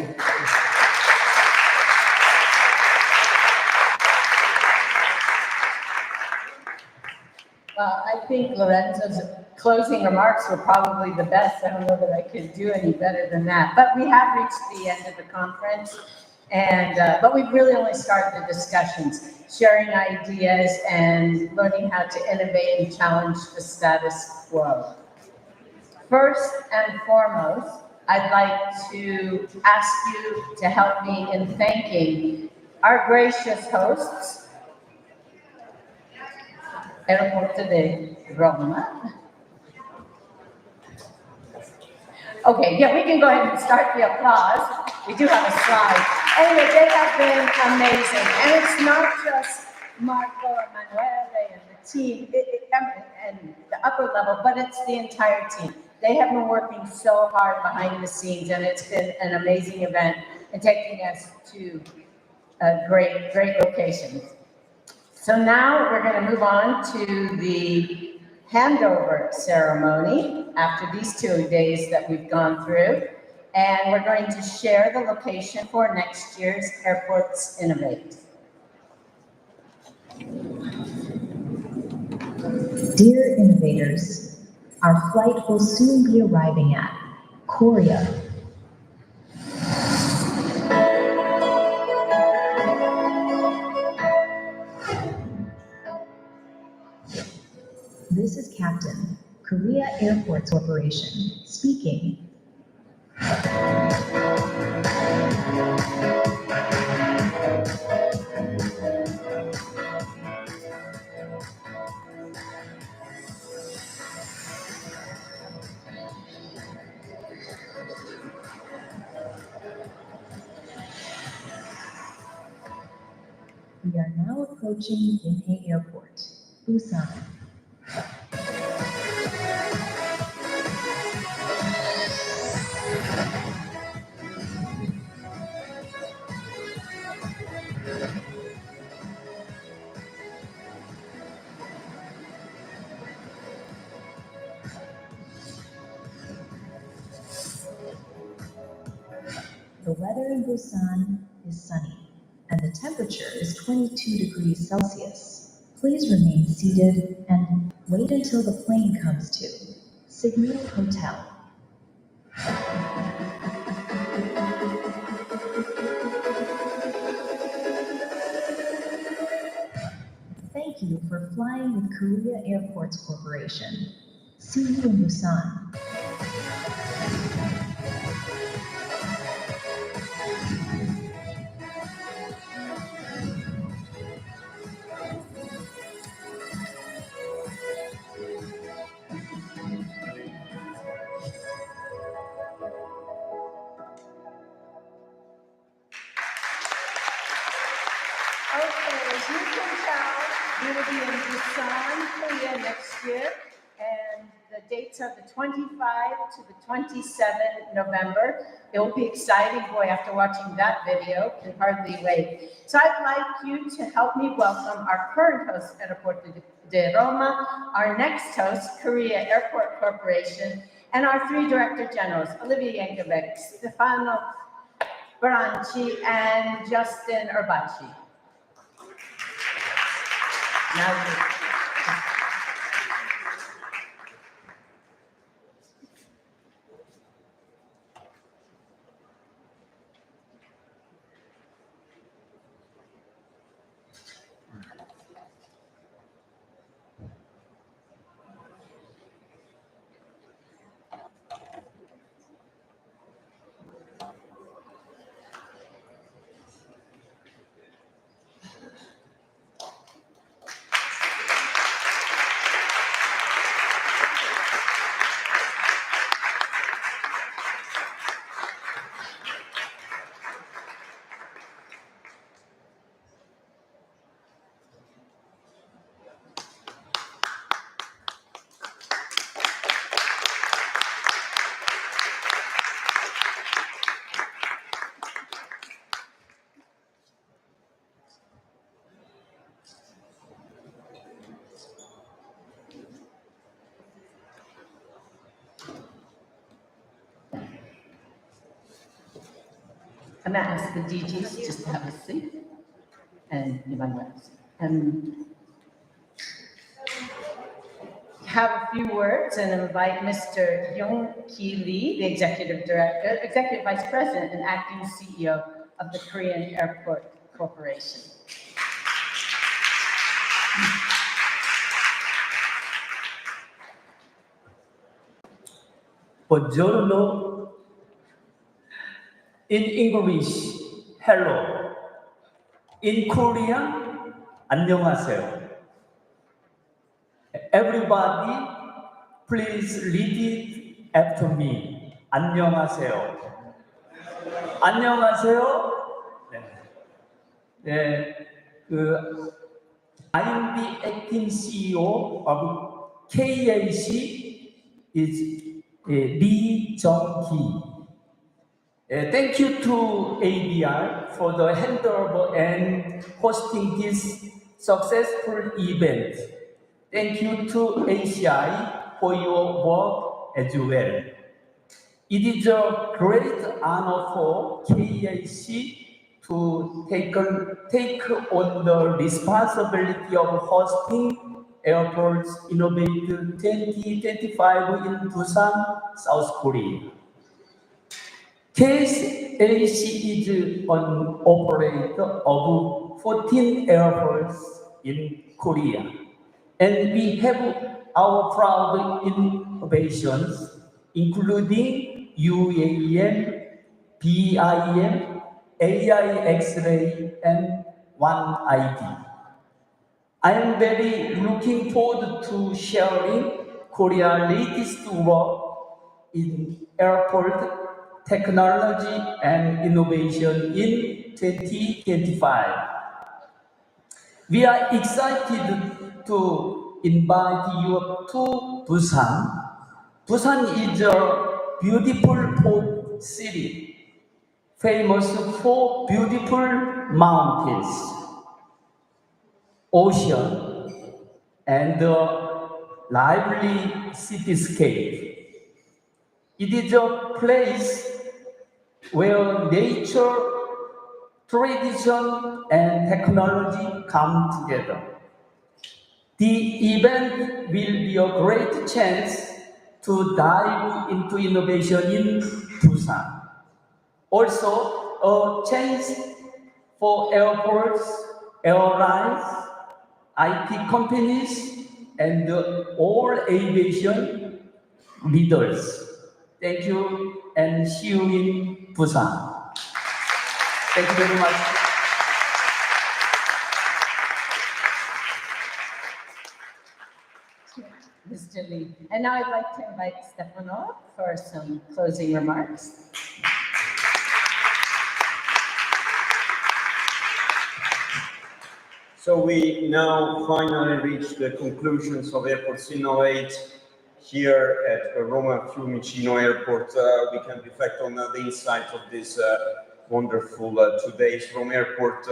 Well, I think Lorenzo's closing remarks were probably the best. I don't know that I could do any better than that. But we have reached the end of the conference, and but we've really only started the discussions, sharing ideas and learning how to innovate and challenge the status quo. First and foremost, I'd like to ask you to help me in thanking our gracious hosts, Aeroporti di Roma. Okay, yeah, we can go ahead and start the applause. We do have a slide. Anyway, they have been amazing. And it's not just Marco, Emanuele, and the team, and the upper level, but it's the entire team. They have been working so hard behind the scenes, and it's been an amazing event and taking us to great locations. So now we're going to move on to the handover ceremony after these 2 days that we've gone through. And we're going to share the location for next year's Airports Innovate.
Dear innovators, our flight will soon be arriving at Korea. This is Captain, Korea Airports Corporation, speaking. We are now approaching Inhe Airport, Busan. The weather in Busan is sunny, and the temperature is 22 degrees Celsius. Please remain seated and wait until the plane comes to Signal Hotel. flying with Korea Airports Corporation. See you in Busan.
Okay, as you can tell, we will be in Busan, Korea next year, and the dates are the 25 to the 27th November. It will be exciting, boy, after watching that video, can hardly wait. So I'd like you to help me welcome our current host, Aeroporti di Roma, our next host, Korea Airport Corporation, and our three Director Generals, Olivia Yankovic, Stefano Branchi, and Justin Urbachi. I'm going to ask the DGs just to have a seat, and have a few words and invite Mr. Yong-Ki Lee, the Executive Vice President and Acting CEO of the Korean Airport Corporation.
Buongiorno. In English, hello. In Korean, 안녕하세요. Everybody, please repeat after me. 안녕하세요. 안녕하세요. I'm the acting CEO of KAC, is Lee Jong-ki. Thank you to ADR for the handover and hosting this successful event. Thank you to ACI for your work as well. It is a great honor for KAC to take on the responsibility of hosting Airports Innovate 2025 in Busan, South Korea. KAC is an operator of 14 airports in Korea, and we have our proud innovations, including UAM, BIM, AI X-ray, and One ID. I am very looking forward to sharing Korea's latest work in airport technology and innovation in 2025. We are excited to invite you to Busan. Busan is a beautiful port city, famous for beautiful mountains, ocean, and a lively cityscape. It is a place where nature, tradition, and technology come together. The event will be a great chance to dive into innovation in Busan. Also, a chance for airports, airlines, IT companies, and all aviation leaders. Thank you, and see you in Busan. Thank you very much.
Mr. Lee. And now I'd like to invite Stefano for some closing remarks.
So we now finally reach the conclusions of Airports Innovate here at Roma-Fiumicino Airport. We can reflect on the insight of this wonderful 2 days Rome Airport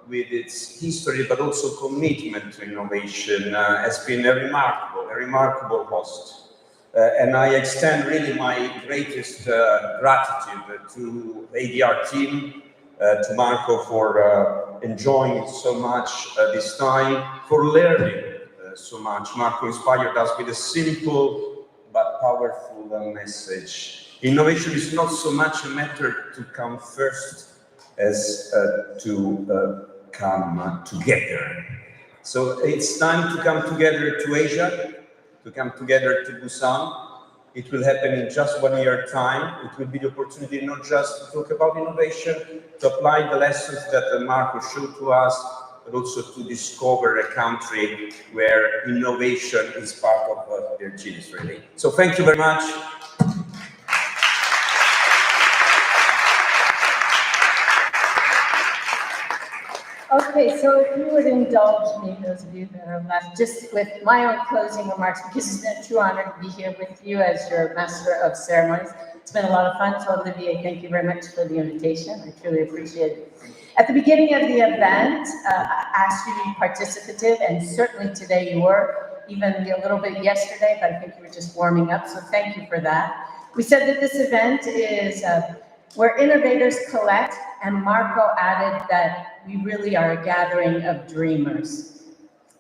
with its history, but also commitment to innovation, has been a remarkable host. And I extend really my greatest gratitude to the ADR team, to Marco for enjoying so much this time, for learning so much. Marco inspired us with a simple but powerful message. Innovation is not so much a matter to come first as to come together. So it's time to come together to Asia, to come together to Busan. It will happen in just 1 year time. It will be the opportunity not just to talk about innovation, to apply the lessons that Marco showed to us, but also to discover a country where innovation is part of their genes, really. So thank you very much.
Okay, so if you would indulge me, those of you that are left, just with my own closing remarks, because it's been a true honor to be here with you as your master of ceremonies. It's been a lot of fun, so Olivier, thank you very much for the invitation. I truly appreciate it. At the beginning of the event, I asked you to be participative, and certainly today you were, even a little bit yesterday, but I think you were just warming up, so thank you for that. We said that this event is where innovators collect, and Marco added that we really are a gathering of dreamers.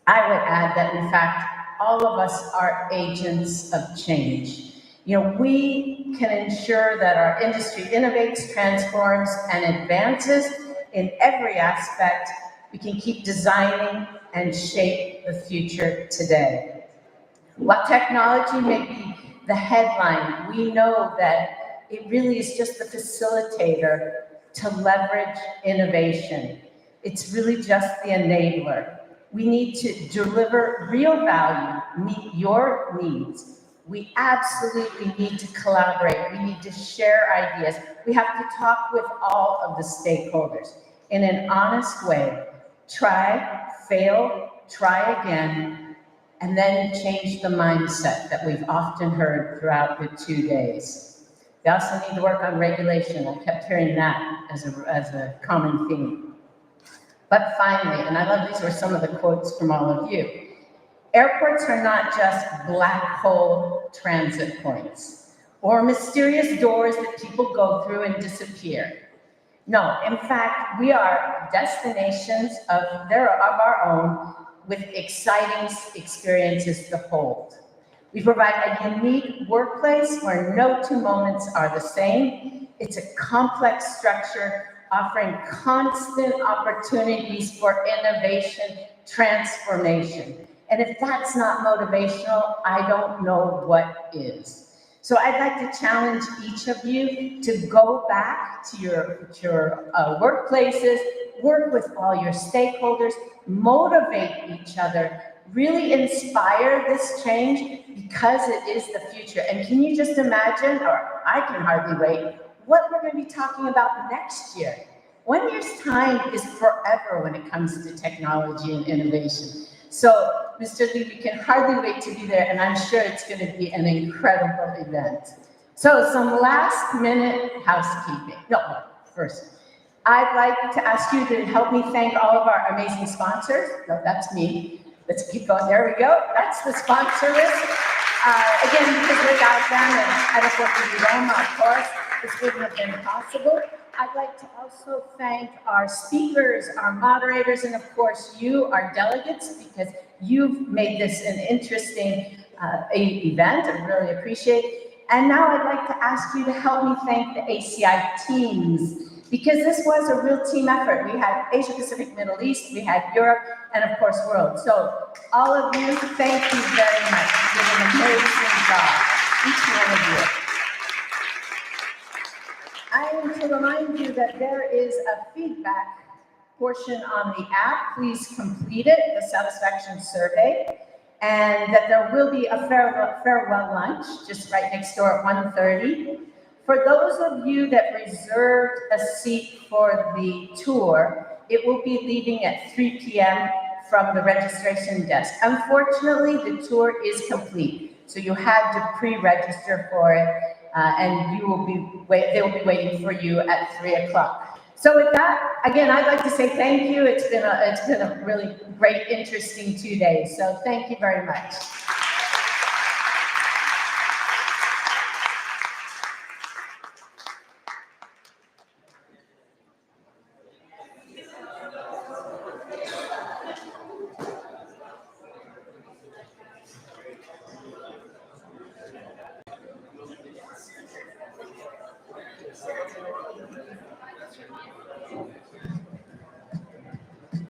I would add that, in fact, all of us are agents of change. You know, we can ensure that our industry innovates, transforms, and advances in every aspect. We can keep designing and shape the future today. While technology may be the headline, we know that it really is just the facilitator to leverage innovation. It's really just the enabler. We need to deliver real value, meet your needs. We absolutely need to collaborate. We need to share ideas. We have to talk with all of the stakeholders in an honest way. Try, fail, try again, and then change the mindset that we've often heard throughout the 2 days. We also need to work on regulation. I kept hearing that as a common theme. But finally, and I love these were some of the quotes from all of you, airports are not just black hole transit points or mysterious doors that people go through and disappear. No, in fact, we are destinations of our own with exciting experiences to hold. We provide a unique workplace where no 2 moments are the same. It's a complex structure offering constant opportunities for innovation, transformation. And if that's not motivational, I don't know what is. So I'd like to challenge each of you to go back to your workplaces, work with all your stakeholders, motivate each other, really inspire this change because it is the future. And can you just imagine, or I can hardly wait, what we're going to be talking about next year. 1 year's time is forever when it comes to technology and innovation. So, Mr. Lee, we can hardly wait to be there, and I'm sure it's going to be an incredible event. So, some last-minute housekeeping. No, first, I'd like to ask you to help me thank all of our amazing sponsors. No, that's me. Let's keep going. There we go. That's the sponsor list. Again, because without them and Aeroporti di Roma, of course, this wouldn't have been possible. I'd like to also thank our speakers, our moderators, and of course you, our delegates, because you've made this an interesting event. I really appreciate it. And now I'd like to ask you to help me thank the ACI teams. because this was a real team effort. We had Asia-Pacific Middle East, we had Europe, and of course, World. So all of you, thank you very much. You did an amazing job, each one of you. I am to remind you that there is a feedback portion on the app. Please complete it, the satisfaction survey, and that there will be a farewell lunch just right next door at 1:30. For those of you that reserved a seat for the tour, it will be leaving at 3 p.m. from the registration desk. Unfortunately, the tour is complete, so you had to pre-register for it, and you will they will be waiting for you at 3 o'clock. So with that, again, I'd like to say thank you. It's been a really great, interesting 2 days. So thank you very much.